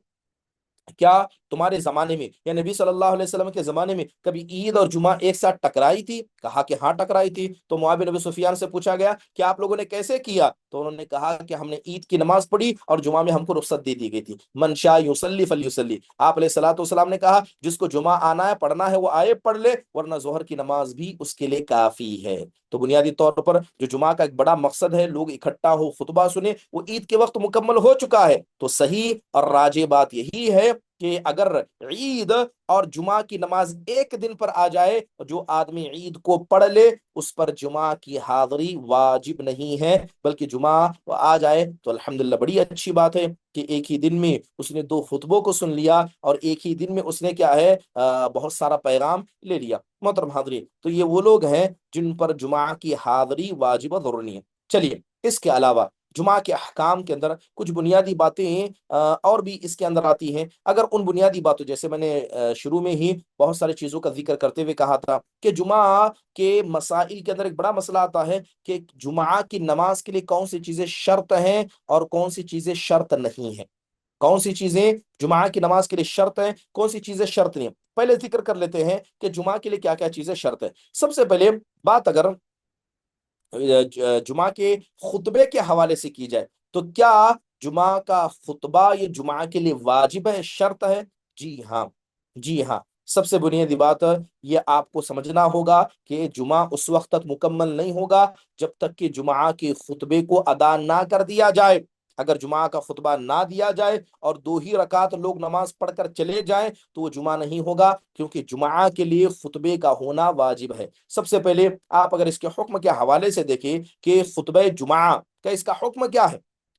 کیا تمہارے زمانے میں یا نبی صلی اللہ علیہ وسلم کے زمانے میں کبھی عید اور جمعہ ایک ساتھ ٹکرائی تھی؟ کہا کہ ہاں ٹکرائی تھی۔ تو معاویہ بن ابی سفیان سے پوچھا گیا کہ آپ لوگوں نے کیسے کیا؟ تو انہوں نے کہا کہ ہم نے عید کی نماز پڑھی اور جمعہ میں ہم کو رخصت دے دی گئی تھی، من شاء یصلی فلیصلی۔ آپ علیہ الصلوۃ والسلام نے کہا جس کو جمعہ آنا ہے پڑھنا ہے وہ آئے پڑھ لے، ورنہ ظہر کی نماز بھی اس کے لیے کافی ہے۔ تو بنیادی طور پر جو جمعہ کا ایک بڑا مقصد ہے لوگ اکٹھا ہو خطبہ سنے، وہ عید کے وقت مکمل ہو چکا ہے۔ تو صحیح اور راجح بات یہی ہے کہ اگر عید اور جمعہ کی نماز ایک دن پر آ جائے، جو آدمی عید کو پڑھ لے اس پر جمعہ کی حاضری واجب نہیں ہے، بلکہ جمعہ آ جائے تو الحمدللہ بڑی اچھی بات ہے کہ ایک ہی دن میں اس نے دو خطبوں کو سن لیا اور ایک ہی دن میں اس نے کیا ہے، بہت سارا پیغام لے لیا۔ محترم حاضرین، تو یہ وہ لوگ ہیں جن پر جمعہ کی حاضری واجب و ضروری ہے۔ چلیے، اس کے علاوہ جمعہ کے احکام کے اندر کچھ بنیادی باتیں اور بھی اس کے اندر آتی ہیں۔ اگر ان بنیادی باتوں، جیسے میں نے شروع میں ہی بہت ساری چیزوں کا ذکر کرتے ہوئے کہا تھا کہ جمعہ کے مسائل کے اندر ایک بڑا مسئلہ آتا ہے کہ جمعہ کی نماز کے لیے کون سی چیزیں شرط ہیں اور کون سی چیزیں شرط نہیں ہیں، کون سی چیزیں جمعہ کی نماز کے لیے شرط ہیں، کون سی چیزیں شرط نہیں ہیں۔ پہلے ذکر کر لیتے ہیں کہ جمعہ کے لیے کیا کیا چیزیں شرط ہیں۔ سب سے پہلے بات اگر جمعہ کے خطبے کے حوالے سے کی جائے تو کیا جمعہ کا خطبہ یہ جمعہ کے لیے واجب ہے، شرط ہے؟ جی ہاں، جی ہاں۔ سب سے بنیادی بات یہ آپ کو سمجھنا ہوگا کہ جمعہ اس وقت تک مکمل نہیں ہوگا جب تک کہ جمعہ کے خطبے کو ادا نہ کر دیا جائے۔ اگر جمعہ کا خطبہ نہ دیا جائے اور دو ہی رکعت لوگ نماز پڑھ کر چلے جائیں تو وہ جمعہ نہیں ہوگا، کیونکہ جمعہ کے لیے خطبے کا ہونا واجب ہے۔ سب سے پہلے آپ اگر اس کے حکم کے حوالے سے دیکھیں کہ خطبہ جمعہ کا اس کا حکم کیا ہے،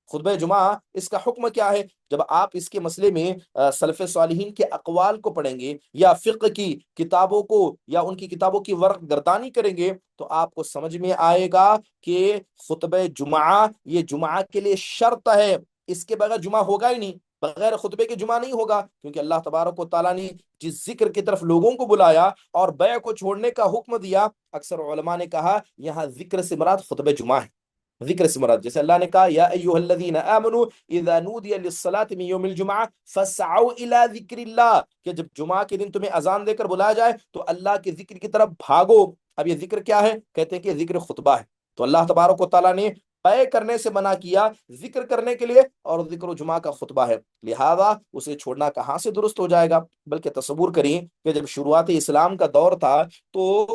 خطبہ جمعہ اس کا حکم کیا ہے، جب آپ اس کے مسئلے میں سلف صالحین کے اقوال کو پڑھیں گے یا فقہ کی کتابوں کو یا ان کی کتابوں کی ورق گردانی کریں گے تو آپ کو سمجھ میں آئے گا کہ خطبہ جمعہ یہ جمعہ کے لیے شرط ہے، اس کے بغیر جمعہ ہوگا ہی نہیں، بغیر خطبے کے جمعہ نہیں ہوگا، کیونکہ اللہ تبارک و تعالیٰ نے جس ذکر کی طرف لوگوں کو بلایا اور بیع کو چھوڑنے کا حکم دیا، اکثر علماء نے کہا یہاں ذکر سے مراد خطبہ جمعہ ہے، ذکر سے مراد جیسے اللہ نے کہا یا ایھا الذین آمنوا اذا نودی للصلاة من یوم الجمعہ فاسعوا الی ذکر اللہ، کہ جب جمعہ کے دن تمہیں اذان دے کر بلایا جائے تو اللہ کے ذکر کی طرف بھاگو۔ اب یہ ذکر کیا ہے؟ کہتے ہیں کہ ذکر خطبہ ہے۔ تو اللہ تبارک و تعالیٰ نے بیع کرنے سے منع کیا ذکر کرنے کے لیے، اور ذکر و جمعہ کا خطبہ ہے، لہذا اسے چھوڑنا کہاں سے درست ہو جائے گا؟ بلکہ تصور کریں کہ جب شروعات اسلام کا دور تھا تو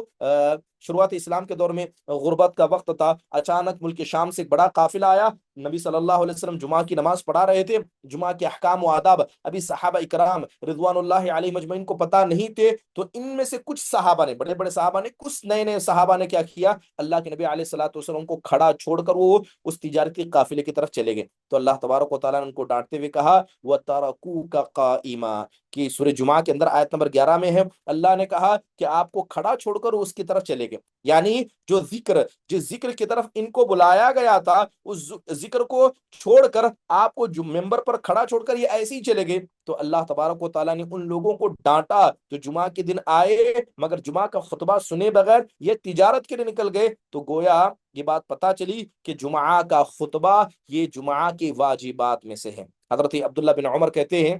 شروعات اسلام کے دور میں غربت کا وقت تھا، اچانک ملک شام سے ایک بڑا قافلہ آیا، نبی صلی اللہ علیہ وسلم جمعہ کی نماز پڑھا رہے تھے، جمعہ کے احکام و آداب ابھی صحابہ اکرام رضوان اللہ علیہ مجمعین کو پتہ نہیں تھے، تو ان میں سے کچھ صحابہ نے، بڑے بڑے صحابہ نے، کچھ نئے نئے صحابہ نے کیا کیا، اللہ کے نبی علیہ الصلوۃ والسلام کو کھڑا چھوڑ کر وہ اس تجارتی قافلے کی طرف چلے گئے۔ تو اللہ تبارک و تعالیٰ نے ان کو ڈانٹتے ہوئے کہا وَتَرَكُوكَ قَائِمًا، کہ سورہ جمعہ کے اندر آیت نمبر 11 میں ہے، اللہ نے کہا کہ آپ کو کھڑا چھوڑ کر اس کی طرف چلے گئے۔ گے، یعنی جو ذکر، جس ذکر کی طرف ان کو بلایا گیا تھا، اس ذکر کو چھوڑ کر آپ کو جو ممبر پر کھڑا چھوڑ کر یہ ایسے ہی چلے گئے، تو اللہ تبارک و تعالیٰ نے ان لوگوں کو ڈانٹا جو جمعہ کے دن آئے مگر جمعہ کا خطبہ سنے بغیر یہ تجارت کے لیے نکل گئے۔ تو گویا یہ بات پتہ چلی کہ جمعہ کا خطبہ یہ جمعہ کی واجبات میں سے ہے۔ حضرت عبداللہ بن عمر کہتے ہیں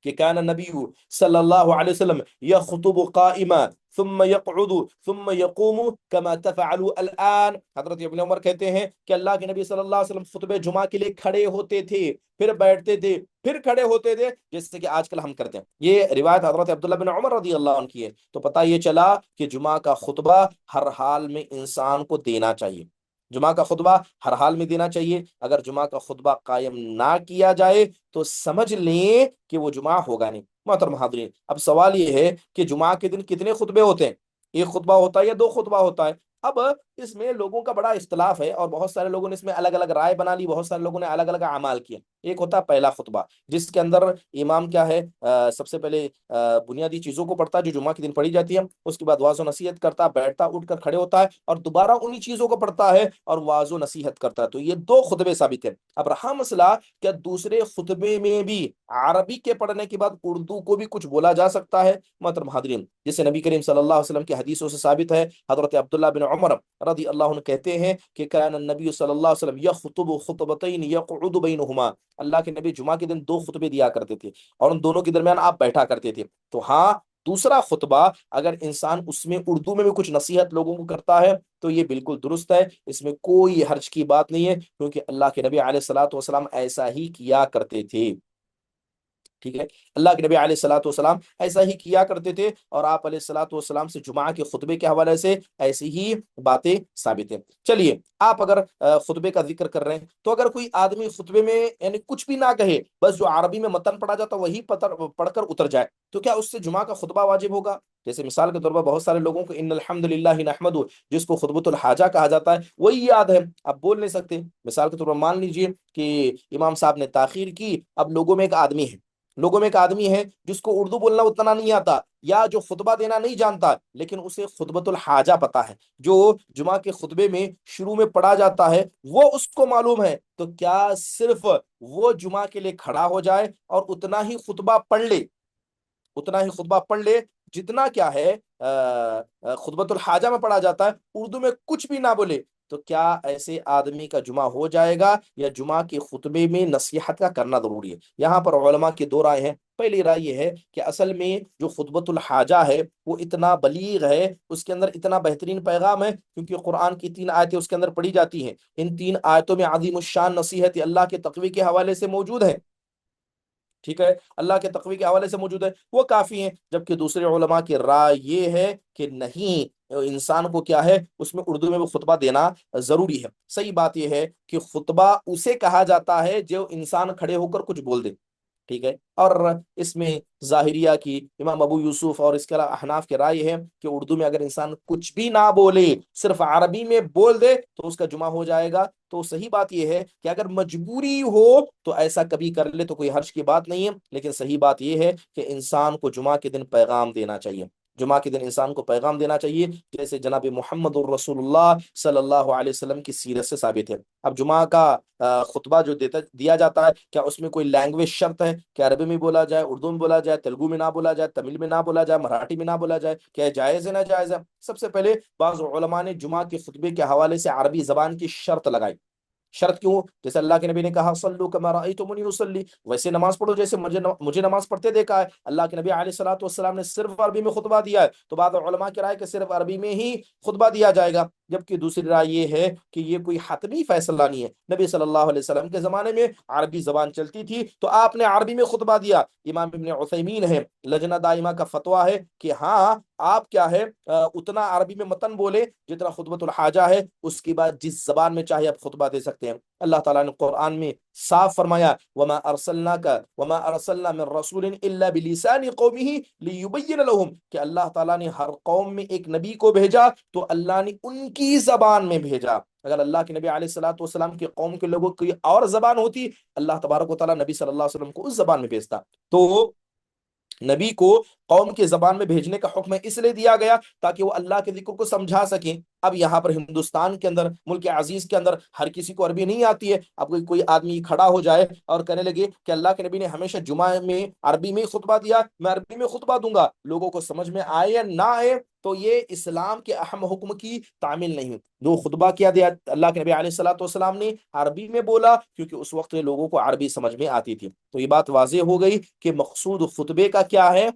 کہ کان النبی صلی اللہ علیہ وسلم یخطب قائما ثم یقعد ثم یقوم کما تفعل الان۔ حضرت ابن عمر کہتے ہیں کہ اللہ کے نبی صلی اللہ علیہ وسلم خطبہ جمعہ کے لیے کھڑے ہوتے تھے، پھر بیٹھتے تھے، پھر کھڑے ہوتے تھے، جیسے کہ آج کل ہم کرتے ہیں۔ یہ روایت حضرت عبداللہ بن عمر رضی اللہ عنہ کی ہے۔ تو پتہ یہ چلا کہ جمعہ کا خطبہ ہر حال میں انسان کو دینا چاہیے، جمعہ کا خطبہ ہر حال میں دینا چاہیے۔ اگر جمعہ کا خطبہ قائم نہ کیا جائے تو سمجھ لیں کہ وہ جمعہ ہوگا نہیں۔ محترم حاضرین، اب سوال یہ ہے کہ جمعہ کے دن کتنے خطبے ہوتے ہیں؟ ایک خطبہ ہوتا ہے یا دو خطبہ ہوتا ہے؟ اب اس میں لوگوں کا بڑا اختلاف ہے اور بہت سارے لوگوں نے اس میں الگ الگ رائے بنا لی، بہت سارے لوگوں نے الگ الگ اعمال کیے۔ ایک ہوتا ہے پہلا خطبہ، جس کے اندر امام کیا ہے، سب سے پہلے بنیادی چیزوں کو پڑھتا ہے جو جمعہ کے دن پڑھی جاتی ہے، اس کے بعد واضح و نصیحت کرتا ہے، بیٹھتا اٹھ کر کھڑے ہوتا ہے اور دوبارہ انہی چیزوں کو پڑھتا ہے اور واضح و نصیحت کرتا ہے۔ تو یہ دو خطبے ثابت ہیں۔ اب رہا مسئلہ کیا دوسرے خطبے میں بھی عربی کے پڑھنے کے بعد اردو کو بھی کچھ بولا جا سکتا ہے؟ محترم حاضرین، جسے نبی کریم صلی اللہ علیہ وسلم کی حدیثوں سے ثابت ہے، حضرت عبداللہ بن عمر رضی اللہ عنہ کہتے ہیں کہ کان النبی صلی اللہ علیہ وسلم یخطب خطبتین یقعد بینہما، اللہ کے نبی جمعہ کے دن دو خطبے دیا کرتے تھے اور ان دونوں کے درمیان آپ بیٹھا کرتے تھے۔ تو ہاں، دوسرا خطبہ اگر انسان اس میں اردو میں بھی کچھ نصیحت لوگوں کو کرتا ہے تو یہ بالکل درست ہے، اس میں کوئی حرج کی بات نہیں ہے، کیونکہ اللہ کے نبی علیہ الصلوۃ والسلام ایسا ہی کیا کرتے تھے۔ ٹھیک ہے، اللہ کے نبی علیہ الصلوۃ والسلام ایسا ہی کیا کرتے تھے اور آپ علیہ الصلوۃ والسلام سے جمعہ کے خطبے کے حوالے سے ایسی ہی باتیں ثابت ہیں۔ چلیے، آپ اگر خطبے کا ذکر کر رہے ہیں تو اگر کوئی آدمی خطبے میں یعنی کچھ بھی نہ کہے، بس جو عربی میں متن پڑھا جاتا وہی پڑھ کر اتر جائے، تو کیا اس سے جمعہ کا خطبہ واجب ہوگا؟ جیسے مثال کے طور پر بہت سارے لوگوں کو ان الحمد للہ نحمدہ، جس کو خطبۃ الحاجہ کہا جاتا ہے، وہی یاد ہے، اب بول نہیں سکتے۔ مثال کے طور پر مان لیجئے کہ امام صاحب نے تاخیر کی، اب لوگوں میں ایک آدمی ہے جس کو اردو بولنا اتنا نہیں آتا یا جو خطبہ دینا نہیں جانتا، لیکن اسے خطبۃ الحاجہ پتا ہے، جو جمعہ کے خطبے میں شروع میں پڑھا جاتا ہے وہ اس کو معلوم ہے، تو کیا صرف وہ جمعہ کے لیے کھڑا ہو جائے اور اتنا ہی خطبہ پڑھ لے جتنا کیا ہے خطبۃ الحاجہ میں پڑھا جاتا ہے، اردو میں کچھ بھی نہ بولے؟ تو کیا ایسے آدمی کا جمعہ ہو جائے گا یا جمعہ کے خطبے میں نصیحت کا کرنا ضروری ہے؟ یہاں پر علماء کی دو رائے ہیں۔ پہلی رائے یہ ہے کہ اصل میں جو خطبۃ الحاجہ ہے وہ اتنا بلیغ ہے، اس کے اندر اتنا بہترین پیغام ہے، کیونکہ قرآن کی 3 آیتیں اس کے اندر پڑھی جاتی ہیں، ان 3 آیتوں میں عظیم الشان نصیحت اللہ کے تقوی کے حوالے سے موجود ہے۔ ٹھیک ہے، اللہ کے تقوی کے حوالے سے موجود ہے، وہ کافی ہیں۔ جبکہ دوسرے علماء کی رائے یہ ہے کہ نہیں، انسان کو کیا ہے اس میں اردو میں بھی خطبہ دینا ضروری ہے۔ صحیح بات یہ ہے کہ خطبہ اسے کہا جاتا ہے جو انسان کھڑے ہو کر کچھ بول دے۔ ٹھیک ہے، اور اس میں ظاہریہ کی امام ابو یوسف اور اس کے علاوہ احناف کی رائے ہے کہ اردو میں اگر انسان کچھ بھی نہ بولے، صرف عربی میں بول دے تو اس کا جمعہ ہو جائے گا۔ تو صحیح بات یہ ہے کہ اگر مجبوری ہو تو ایسا کبھی کر لے تو کوئی حرج کی بات نہیں ہے، لیکن صحیح بات یہ ہے کہ انسان کو جمعہ کے دن پیغام دینا چاہیے، جمعہ کے دن انسان کو پیغام دینا چاہیے، جیسے جناب محمد الرسول اللہ صلی اللہ علیہ وسلم کی سیرت سے ثابت ہے۔ اب جمعہ کا خطبہ جو دیا جاتا ہے، کیا اس میں کوئی لینگویج شرط ہے کہ عربی میں بولا جائے، اردو میں بولا جائے، تیلگو میں نہ بولا جائے، تمل میں نہ بولا جائے، مراٹھی میں نہ بولا جائے؟ کیا جائز ہے نہ جائز ہے؟ سب سے پہلے بعض علماء نے جمعہ کے خطبے کے حوالے سے عربی زبان کی شرط لگائی۔ شرط کیوں؟ جیسے اللہ کے نبی نے کہا صلو کما رأیتمونی اصلی، ویسے نماز پڑھو جیسے مجھے نماز پڑھتے دیکھا ہے۔ اللہ کے نبی علیہ الصلوۃ والسلام نے صرف عربی میں خطبہ دیا ہے، تو بعض علماء کی رائے کہ صرف عربی میں ہی خطبہ دیا جائے گا، جبکہ دوسری رائے یہ ہے کہ یہ کوئی حتمی فیصلہ نہیں ہے۔ نبی صلی اللہ علیہ وسلم کے زمانے میں عربی زبان چلتی تھی تو آپ نے عربی میں خطبہ دیا۔ امام ابن عثیمین ہے، لجنہ دائمہ کا فتویٰ ہے کہ ہاں، آپ کیا ہے اتنا عربی میں متن بولے جتنا خطبۃ الحاجہ ہے، اس کے بعد جس زبان میں چاہے آپ خطبہ دے سکتے ہیں۔ اللہ تعالیٰ نے قرآن میں صاف فرمایا وما ارسلنا من رسول الا بلسان قومه ليبين لهم، کہ اللہ تعالیٰ نے ہر قوم میں ایک نبی کو بھیجا تو اللہ نے ان کی زبان میں بھیجا۔ اگر اللہ کے نبی علیہ الصلوۃ والسلام کی قوم کے لوگوں کی اور زبان ہوتی، اللہ تبارک و تعالیٰ نبی صلی اللہ علیہ وسلم کو اس زبان میں بھیجتا۔ تو نبی کو قوم کے زبان میں بھیجنے کا حکم اس لیے دیا گیا تاکہ وہ اللہ کے ذکر کو سمجھا سکیں۔ اب یہاں پر ہندوستان کے اندر، ملک عزیز کے اندر، ہر کسی کو عربی نہیں آتی ہے۔ اب کوئی آدمی کھڑا ہو جائے اور کہنے لگے کہ اللہ کے نبی نے ہمیشہ جمعہ میں عربی میں خطبہ دیا، میں عربی میں خطبہ دوں گا، لوگوں کو سمجھ میں آئے یا نہ آئے، تو یہ اسلام کے اہم حکم کی تعمیل نہیں ہے۔ جو خطبہ کیا دیا اللہ کے نبی علیہ الصلوۃ والسلام نے عربی میں بولا، کیونکہ اس وقت لوگوں کو عربی سمجھ میں آتی تھی۔ تو یہ بات واضح ہو گئی کہ مقصود خطبے کا کیا ہے،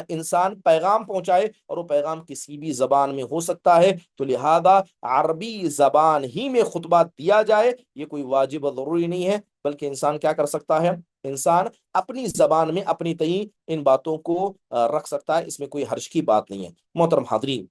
انسان پیغام پہنچائے، اور وہ پیغام کسی بھی زبان میں ہو سکتا ہے، تو لہذا عربی زبان ہی میں خطبہ دیا جائے، یہ کوئی واجب اور ضروری نہیں ہے، بلکہ انسان کیا کر سکتا ہے، انسان اپنی زبان میں اپنی تئیں ان باتوں کو رکھ سکتا ہے، اس میں کوئی حرج کی بات نہیں ہے۔ محترم حاضرین،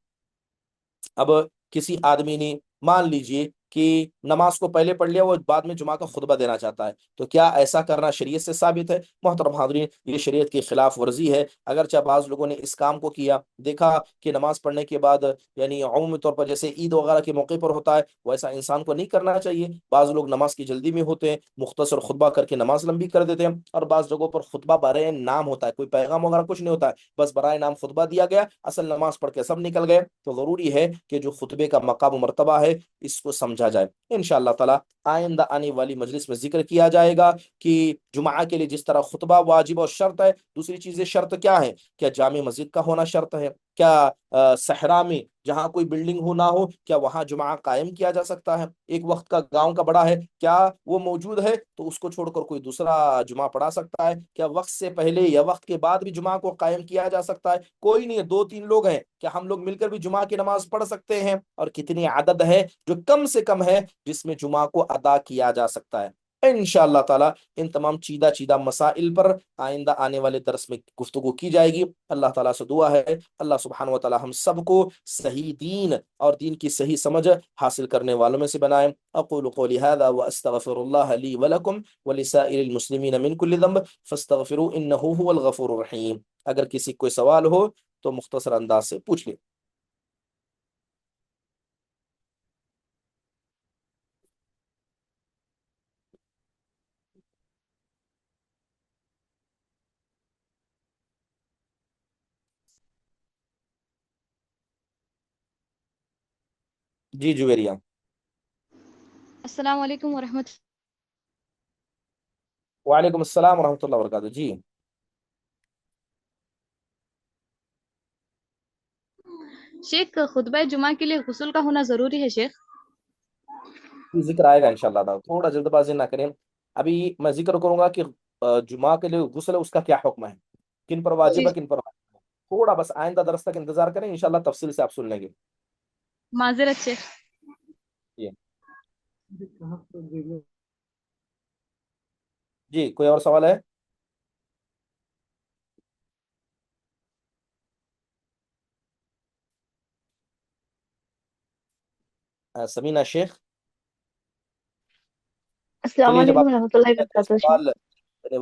اب کسی آدمی نے مان لیجئے کہ نماز کو پہلے پڑھ لیا، وہ بعد میں جمعہ کا خطبہ دینا چاہتا ہے، تو کیا ایسا کرنا شریعت سے ثابت ہے؟ محترم حاضرین، یہ شریعت کی خلاف ورزی ہے۔ اگرچہ بعض لوگوں نے اس کام کو کیا، دیکھا کہ نماز پڑھنے کے بعد، یعنی عمومی طور پر جیسے عید وغیرہ کے موقع پر ہوتا ہے، ویسا انسان کو نہیں کرنا چاہیے۔ بعض لوگ نماز کی جلدی میں ہوتے ہیں، مختصر خطبہ کر کے نماز لمبی کر دیتے ہیں، اور بعض جگہوں پر خطبہ برائے نام ہوتا ہے، کوئی پیغام وغیرہ کچھ نہیں ہوتا ہے، بس برائے نام خطبہ دیا گیا، اصل نماز پڑھ کے سب نکل گئے۔ تو ضروری ہے کہ جو خطبے کا مقام و مرتبہ ہے، اس کو سمجھا جائے۔ انشاءاللہ تعالی آئندہ آنے والی مجلس میں ذکر کیا جائے گا کہ جمعہ کے لیے جس طرح خطبہ واجب اور شرط ہے، دوسری چیزیں شرط کیا ہے؟ کیا جامع مسجد کا ہونا شرط ہے؟ کیا صحرا میں جہاں کوئی بلڈنگ ہو نہ ہو، کیا وہاں جمعہ قائم کیا جا سکتا ہے؟ ایک وقت کا گاؤں کا بڑا ہے، کیا وہ موجود ہے تو اس کو چھوڑ کر کوئی دوسرا جمعہ پڑھا سکتا ہے؟ کیا وقت سے پہلے یا وقت کے بعد بھی جمعہ کو قائم کیا جا سکتا ہے؟ کوئی نہیں ہے، دو تین لوگ ہیں، کیا ہم لوگ مل کر بھی جمعہ کی نماز پڑھ سکتے ہیں؟ اور کتنی عدد ہے جو کم سے کم ہے جس میں جمعہ کو ادا کیا جا سکتا ہے؟ انشاءاللہ تعالی ان تمام چیدہ چیدہ مسائل پر آئندہ آنے والے درس میں گفتگو کی جائے گی۔ اللہ تعالیٰ سے دعا ہے اللہ سبحانہ و تعالی ہم سب کو صحیح دین اور دین کی صحیح سمجھ حاصل کرنے والوں میں سے بنائیں۔ اقول قولی هذا واستغفر الله لي ولكم ولسائر المسلمین من كل ذنب فاستغفروه انه هو الغفور الرحیم۔ اگر کسی کوئی سوال ہو تو مختصر انداز سے پوچھ لیں۔ جی جویریہ۔ السلام علیکم ورحمۃ وعلیکم السلام ورحمۃ اللہ وبرکاتہ۔ جی شیخ، خطبہ جمعہ کے لیے غسل کا ہونا ضروری ہے شیخ؟ ذکر آئے گا انشاءاللہ تعالی، تھوڑا جلد بازی نہ کریں۔ ابھی میں ذکر کروں گا کہ جمعہ کے لیے غسل ہے، اس کا کیا حکم ہے، کن پر واجب جی، ہے کن پر واجب ہے۔ تھوڑا بس آئندہ درس تک انتظار کریں، انشاءاللہ تفصیل سے آپ سن لیں گے۔ معذرت شیخ۔ جی جی، کوئی اور سوال ہے؟ سمینہ شیخ؟ السلام چلیے، جب علیکم آپ ورحمۃ اللہ تو وبرکاتہ شیخ۔ سوال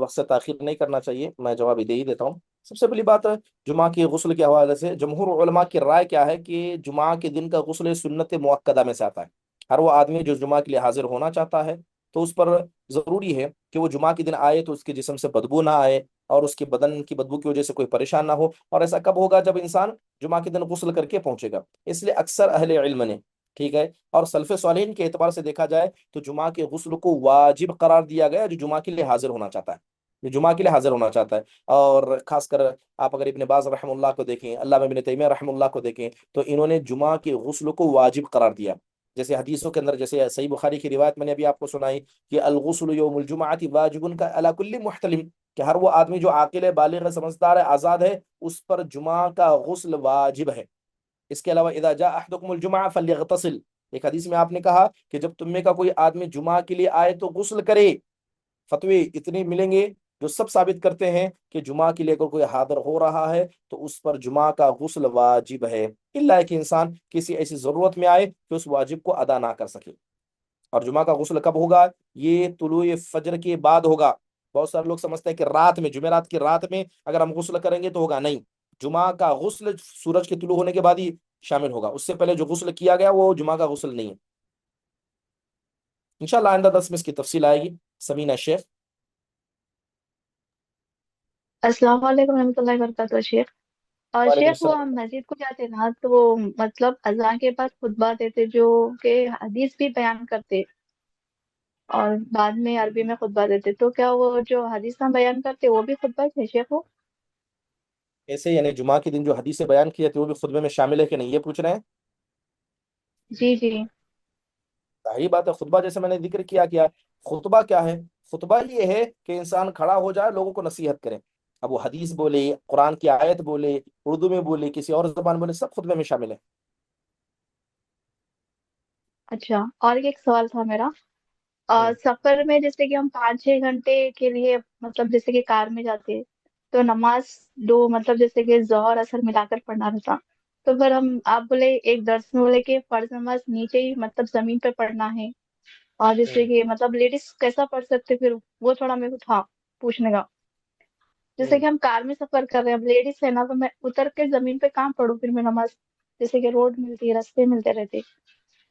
وقت سے تاخیر نہیں کرنا چاہیے، میں جواب دے ہی دیتا ہوں۔ سب سے پہلی بات ہے، جمعہ کے غسل کے حوالے سے جمہور علماء کی رائے کیا ہے کہ جمعہ کے دن کا غسل سنت مؤکدہ میں سے آتا ہے۔ ہر وہ آدمی جو جمعہ کے لیے حاضر ہونا چاہتا ہے تو اس پر ضروری ہے کہ وہ جمعہ کے دن آئے تو اس کے جسم سے بدبو نہ آئے، اور اس کے بدن کی بدبو کی وجہ سے کوئی پریشان نہ ہو۔ اور ایسا کب ہوگا؟ جب انسان جمعہ کے دن غسل کر کے پہنچے گا۔ اس لیے اکثر اہل علم نے، ٹھیک ہے، اور سلف صالحین کے اعتبار سے دیکھا جائے تو جمعہ کے غسل کو واجب قرار دیا گیا جو جمعہ کے لیے حاضر ہونا چاہتا ہے، جو جمعہ کے لیے حاضر ہونا چاہتا ہے۔ اور خاص کر آپ اگر ابن باز رحم اللہ کو دیکھیں، علامہ ابن تیمیہ رحم اللہ کو دیکھیں، تو انہوں نے جمعہ کے غسل کو واجب قرار دیا۔ جیسے حدیثوں کے اندر، جیسے صحیح بخاری کی روایت میں نے ابھی آپ کو سنائی کہ الغسل یوم الجمعۃ واجب کا علی کل محتلم، کہ ہر وہ آدمی جو عاقل ہے، بالغ ہے، سمجھدار ہے، آزاد ہے، اس پر جمعہ کا غسل واجب ہے۔ اس کے علاوہ اذا جاء احدکم الجمعہ فلیغتسل، ایک حدیث میں آپ نے کہا کہ جب تم میں کا کوئی آدمی جمعہ کے لیے آئے تو غسل کرے۔ فتوی اتنے ملیں گے جو سب ثابت کرتے ہیں کہ جمعہ کے لیے اگر کوئی حاضر ہو رہا ہے تو اس پر جمعہ کا غسل واجب ہے، الا کہ انسان کسی ایسی ضرورت میں آئے کہ اس واجب کو ادا نہ کر سکے۔ اور جمعہ کا غسل کب ہوگا؟ یہ طلوع فجر کے بعد ہوگا۔ بہت سارے لوگ سمجھتے ہیں کہ رات میں، جمعرات کی رات میں اگر ہم غسل کریں گے تو ہوگا، نہیں، جمعہ کا غسل سورج کے طلوع ہونے کے بعد ہی شامل ہوگا، اس سے پہلے جو غسل کیا گیا وہ جمعہ کا غسل نہیں ہے۔ انشاءاللہ آئندہ 10 میں اس کی تفصیل آئے گی۔ سمینہ شیخ۔ السلام علیکم ورحمۃ اللہ وبرکاتہ شیخ۔ اور وعلیکم شیخ وہ السلام۔ ہم مسجد کو جاتے نا تو وہ مطلب اذان کے بعد خطبہ دیتے جو کہ حدیث بھی بیان کرتے، اور بعد میں عربی میں خطبہ دیتے، تو کیا وہ جو حدیث ہم بیان کرتے وہ بھی خطبہ ہے شیخ وہ؟ ایسے یعنی جمعہ کے دن جو حدیثیں بیان کی جاتی ہیں وہ بھی خطبے میں شامل ہے کہ نہیں، یہ پوچھ رہے ہیں؟ جی جی۔ صحیح بات ہے، خطبہ جیسے میں نے ذکر کیا خطبہ کیا ہے؟ خطبہ یہ ہے کہ انسان کھڑا ہو جائے، لوگوں کو نصیحت کرے، اب وہ حدیث بولے، قرآن کی آیت بولے، اردو میں بولے، کسی اور زبان بولے، سب خطبے میں شامل ہے۔ اچھا، اور ایک سوال تھا میرا، ہوں، سفر میں جیسے کہ ہم 5-6 گھنٹے کے لیے مطلب جیسے کہ کار میں جاتے تو نماز دو مطلب جیسے کہ ظہر اثر ملا کر پڑھنا رہتا، تو پھر ہم آپ بولے ایک درس میں بولے کہ فرض نماز نیچے ہی مطلب زمین پہ پڑھنا ہے، اور جیسے ہوں، کہ مطلب لیڈیز کیسا پڑھ سکتے پھر، وہ تھوڑا میرے کو تھا پوچھنے کا، جیسے ہوں۔ کہ ہم کار میں سفر کر رہے ہیں، اب لیڈیز ہے نا تو میں اتر کے زمین پہ کہاں پڑھوں پھر میں نماز، جیسے کہ روڈ ملتی ہے، رستے ملتے رہتے،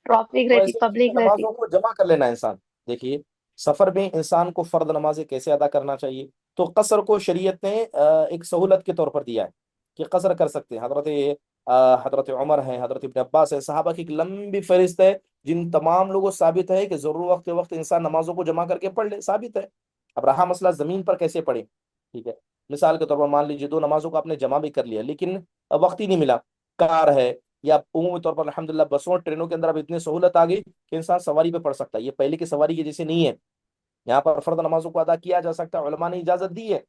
ٹریفک تو رہتی، ایسے میں جو پبلک رہتی۔ نمازوں کو جمع کر لینا انسان، دیکھیے سفر میں انسان کو فرض نمازیں کیسے ادا کرنا چاہیے، تو قصر کو شریعت نے ایک سہولت کے طور پر دیا ہے کہ قصر کر سکتے ہیں۔ حضرت عمر ہے، حضرت ابن عباس ہے، صحابہ کی ایک لمبی فہرست ہے جن تمام لوگوں ثابت ہے کہ ضرور وقت وقت انسان نمازوں کو جمع کر کے پڑھ لے، ثابت ہے۔ اب رہا مسئلہ زمین پر کیسے پڑھے، ٹھیک ہے، مثال کے طور پر مان لیجیے دو نمازوں کو آپ نے جمع بھی کر لیا لیکن وقت ہی نہیں ملا، کار ہے یا عمومی طور پر الحمدللہ بسوں اور ٹرینوں کے اندر اب اتنی سہولت آ گئی کہ انسان سواری پہ پڑھ سکتا ہے، یہ پہلے کی سواری کی جیسے نہیں ہے، یہاں پر فرض نمازوں کو ادا کیا جا سکتا ہے، علماء نے اجازت دی ہے۔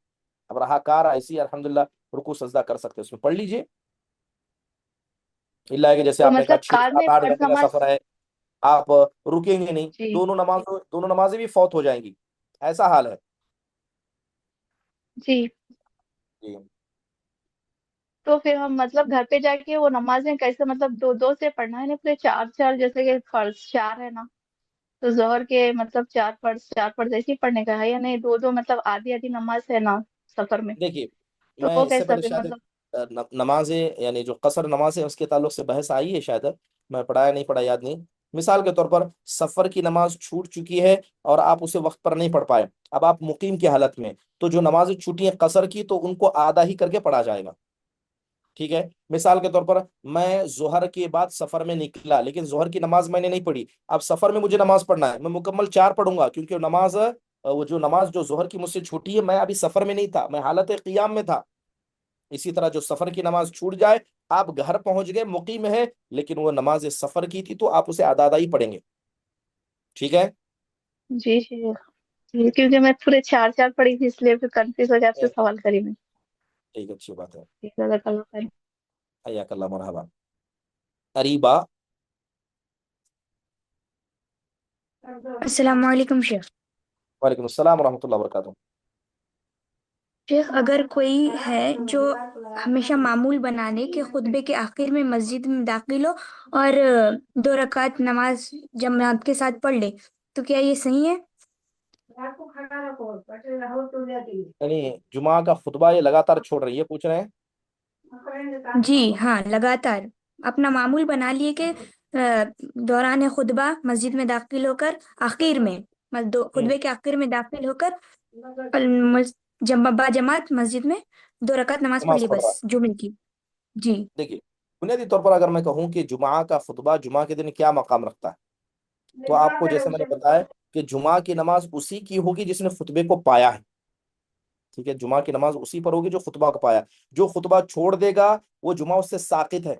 اب رہا کار ایسی الحمدللہ رکوع سجدہ کر سکتے ہیں، اس میں پڑھ لیجئے، اللہ ہے کہ جیسے تو آپ نے کہا مطلب چھ کار سات میں آٹھ فرض گھنٹے کا نماز، سفر ہے، آپ رکیں گے نہیں، جی دونوں نمازیں بھی فوت ہو جائیں گی، ایسا حال ہے۔ جی، جی تو پھر ہم مطلب گھر پہ جا کے وہ نمازیں کیسے مطلب دو دو سے پڑھنا ہے نا پھر چار چار، جیسے کہ فرض 4 ہے نا تو ظہر کے مطلب 4 فرض ایسے ہی پڑھنے کا ہے یا نہیں، دو دو مطلب آدھی آدھی نماز ہے نا سفر میں، دیکھیے، تو میں وہ اس سے کیسا پہلے پھر شاید مطلب؟ نمازیں یعنی جو قصر نماز ہے اس کے تعلق سے بحث آئی ہے شاید، میں پڑھایا نہیں پڑھا یاد نہیں۔ مثال کے طور پر سفر کی نماز چھوٹ چکی ہے اور آپ اسے وقت پر نہیں پڑھ پائے، اب آپ مقیم کی حالت میں، تو جو نمازیں چھوٹی ہیں قصر کی تو ان کو آدھا ہی کر کے پڑھا جائے گا، ٹھیک ہے۔ مثال کے طور پر میں ظہر کے بعد سفر میں نکلا لیکن ظہر کی نماز میں نے نہیں پڑھی، اب سفر میں مجھے نماز پڑھنا ہے، میں مکمل 4 پڑھوں گا کیونکہ وہ جو نماز جو ظہر کی مجھ سے چھوٹی ہے، میں ابھی سفر میں نہیں تھا، میں حالت قیام میں تھا۔ اسی طرح جو سفر کی نماز چھوٹ جائے، آپ گھر پہنچ گئے مقیم ہے لیکن وہ نماز سفر کی تھی تو آپ اسے ادا ادا ہی پڑھیں گے، ٹھیک ہے۔ جی جی جی، کیونکہ میں پورے 4 پڑھی تھی اس لیے پھر کنفیوز ہو گیا آپ سے ٹھیک سوال کری میں، ہے، اچھی بات ہے، ٹھیک ہے، جزاک اللہ خیر۔ حیاک اللہ، مرحبا۔ اریبا۔ السلام علیکم شیخ۔ وعلیکم السلام ورحمۃ اللہ وبرکاتہ۔ شیخ اگر کوئی ہے جو ہمیشہ معمول بنانے کے خطبے کے آخر میں مسجد میں داخل ہو اور 2 رکعت نماز جماعت کے ساتھ پڑھ لے تو کیا یہ صحیح ہے؟ یعنی جمعہ کا خطبہ یہ لگاتار چھوڑ رہی ہے، پوچھ رہے ہیں؟ جی ہاں، لگاتار اپنا معمول بنا لیے کہ دوران خطبہ مسجد میں داخل ہو کر آخر میں ہوں، خطبے کے آخر میں داخل ہو کر با جماعت مسجد میں 2 رکعت نماز پڑھ نماز لی پڑھ رہا بس ہے۔ جمعے کی۔ جی دیکھیے، بنیادی طور پر اگر میں کہوں کہ جمعہ کا خطبہ جمعہ کے دن کیا مقام رکھتا ہے، تو آپ کو جیسے میں نے بتایا کہ جمعہ کی نماز اسی کی ہوگی جس نے خطبے کو پایا ہے، ٹھیک ہے، جمعہ کی نماز اسی پر ہوگی جو خطبہ کو پایا، جو خطبہ چھوڑ دے گا وہ جمعہ اس سے ساقط ہے،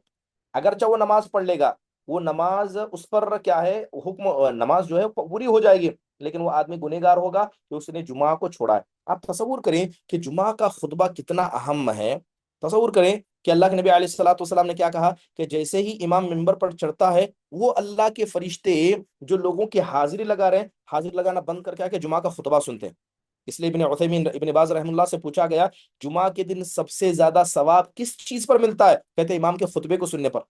اگرچہ وہ نماز پڑھ لے گا، وہ نماز اس پر کیا ہے، حکم نماز جو ہے پوری ہو جائے گی لیکن وہ آدمی گنہگار ہوگا کہ اس نے جمعہ کو چھوڑا ہے۔ آپ تصور کریں کہ جمعہ کا خطبہ کتنا اہم ہے، تصور کریں کہ اللہ کے نبی علیہ الصلوۃ والسلام نے کیا کہا کہ جیسے ہی امام منبر پر چڑھتا ہے وہ اللہ کے فرشتے جو لوگوں کی حاضری لگا رہے ہیں حاضری لگانا بند کر کے آ کے جمعہ کا خطبہ سنتے ہیں۔ اس لیے ابن عثیمین ابن باز رحم اللہ سے پوچھا گیا جمعہ کے دن سب سے زیادہ ثواب کس چیز پر ملتا ہے، کہتے ہیں امام کے خطبے کو سننے پر،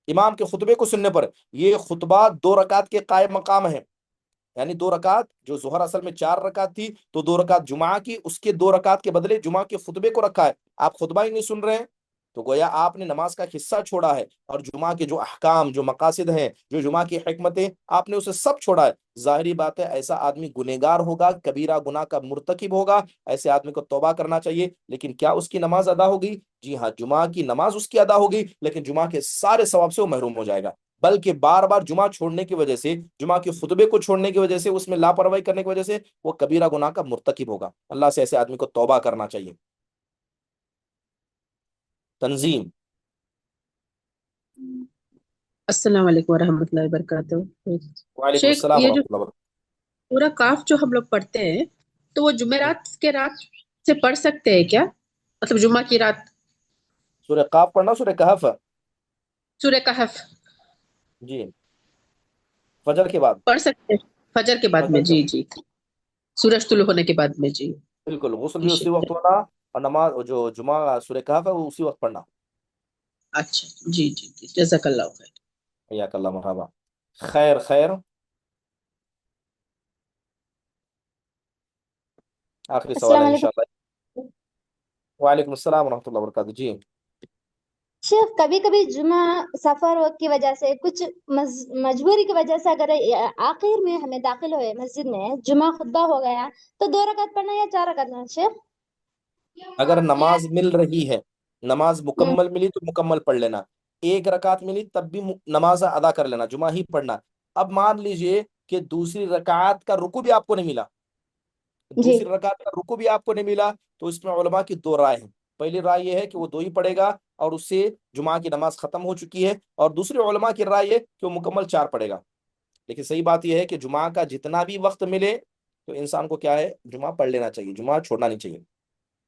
امام کے خطبے کو سننے پر۔ یہ خطبہ 2 رکعت کے قائم مقام ہے، یعنی 2 رکعت جو ظہر اصل میں 4 رکعت تھی تو 2 رکعت جمعہ کی، اس کے 2 رکعت کے بدلے جمعہ کے خطبے کو رکھا ہے، آپ خطبہ ہی نہیں سن رہے ہیں، تو گویا آپ نے نماز کا حصہ چھوڑا ہے، اور جمعہ کے جو احکام، جو مقاصد ہیں، جو جمعہ کی حکمتیں، آپ نے اسے سب چھوڑا ہے۔ ظاہری بات ہے ایسا آدمی گنہگار ہوگا، کبیرہ گناہ کا مرتکب ہوگا، ایسے آدمی کو توبہ کرنا چاہیے۔ لیکن کیا اس کی نماز ادا ہوگی؟ جی ہاں، جمعہ کی نماز اس کی ادا ہوگی، لیکن جمعہ کے سارے ثواب سے وہ محروم ہو جائے گا، بلکہ بار بار جمعہ چھوڑنے کی وجہ سے، جمعہ کے خطبے کو چھوڑنے کی وجہ سے، اس میں لاپرواہی کرنے کی وجہ سے وہ کبیرہ گناہ کا مرتکب ہوگا۔ اللہ سے ایسے آدمی کو توبہ کرنا چاہیے۔ تنظیم۔ السلام علیکم ورحمۃ اللہ وبرکاتہ۔ وعلیکم شیخ، السلام یہ جو ورحمۃ اللہ وبرکاتہ۔ سورہ کاف جو ہم لوگ پڑھتے ہیں تو وہ جمعرات کے رات سے پڑھ سکتے ہیں کیا؟ مطلب جمعہ کی رات سورہ قاف پڑھنا، سورہ کہف؟ سورہ کہف جی، فجر کے بعد۔ پڑھ سکتے ہیں فجر کے بعد میں؟ فجر کے جی بعد جی، سورج طلوع ہونے کے بعد میں، جی بالکل، غسل جی بھی اسی شیخ۔ وقت ہونا، اور نماز جو جمعہ سورہ کہف ہے وہ اسی وقت پڑھنا۔ اچھا، جی جی جی، جزاک اللہ خیر۔ حیاک اللہ، مرحبا۔ خیر خیر، آخری سوال السلام ہے علیکم انشاءاللہ۔ وعلیکم السلام ورحمۃ اللہ وبرکاتہ۔ جی، شیخ، کبھی کبھی جمعہ سفر کی وجہ سے، کچھ مجبوری کی وجہ سے اگر آخر میں ہمیں داخل ہوئے مسجد میں، جمعہ خطبہ ہو گیا، تو 2 رکعت پڑھنا یا 4 رکعت پڑھنا شیخ؟ اگر نماز مل رہی ہے، نماز ہم، مکمل ملی تو مکمل پڑھ لینا، ایک رکعت ملی تب بھی نماز ادا کر لینا، جمعہ ہی پڑھنا۔ اب مان لیجئے کہ دوسری رکعت کا رکوع بھی آپ کو نہیں ملا، جی دوسری رکعت کا رکوع بھی آپ کو نہیں ملا، تو اس میں علماء کی 2 رائے ہیں۔ پہلی رائے یہ ہے کہ وہ 2 ہی پڑھے گا اور اس سے جمعہ کی نماز ختم ہو چکی ہے، اور دوسری علماء کی رائے یہ کہ وہ مکمل 4 پڑھے گا۔ لیکن صحیح بات یہ ہے کہ جمعہ کا جتنا بھی وقت ملے تو انسان کو کیا ہے، جمعہ پڑھ لینا چاہیے، جمعہ چھوڑنا نہیں چاہیے۔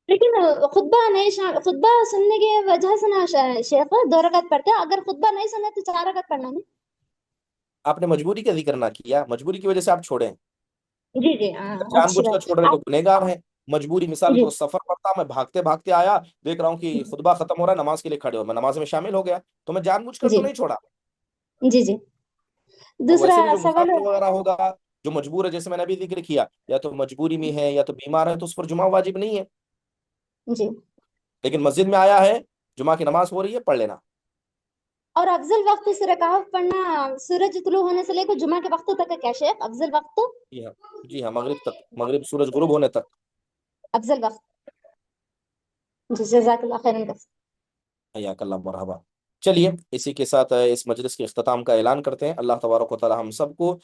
لیکن خطبہ نہیں خطبہ سننے کی وجہ سے نہ شیخ 2 رکعت پڑھتے ہیں، اگر خطبہ نہیں سنے تو 4 رکعت پڑھنا نہیں؟ آپ نے مجبوری کا ذکر نہ کیا، مجبوری کی وجہ سے آپ چھوڑیں، جی جی، جان اچھی بوجھ کر بات چھوڑ رہے تو آپ، گنہگار ہیں۔ مجبوری، مثال جی کو سفر پڑتا، میں بھاگتے بھاگتے آیا، دیکھ رہا ہوں کہ خطبہ ختم ہو رہا ہے، نماز کے لیے کھڑے ہو، میں نماز میں شامل ہو گیا، تو میں جان بوجھ کر جی تو نہیں چھوڑا۔ جی جی۔ اور دوسرا ویسے بھی جو سوال مسافر وغیرہ ہوگا، جو مجبور ہے، جیسے میں نے ابھی ذکر کیا، یا تو مجبوری میں ہے یا تو بیمار ہے، تو اس پر جمعہ واجب نہیں ہے، جی، لیکن مسجد میں آیا ہے، جمعہ کی نماز ہو رہی ہے، پڑھ لینا۔ اور افضل وقت سورہ کہف پڑھنا سورج طلوع ہونے سے لے کر جمعہ کے وقت تک ہے کیا شیخ؟ افضل وقت، جی ہاں، جی ہاں، مغرب تک، مغرب سورج غروب ہونے تک۔ افضل وقت؟ جی، جزاک اللہ خیرن۔ حیاک اللہ، مرحبا۔ چلیے، اسی کے ساتھ اس مجلس کے اختتام کا اعلان کرتے ہیں۔ اللہ تبارک و تعالی ہم سب کو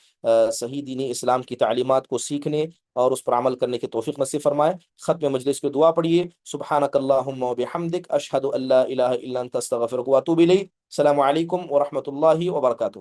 صحیح دینی اسلام کی تعلیمات کو سیکھنے اور اس پر عمل کرنے کی توفیق نصیب فرمائے۔ ختم مجلس کی دعا پڑھیے۔ سبحانک اللہم و بحمدک، اشہد ان لا الہ الا انت، استغفرک و اتوب الیک۔ السلام علیکم ورحمۃ اللہ وبرکاتہ۔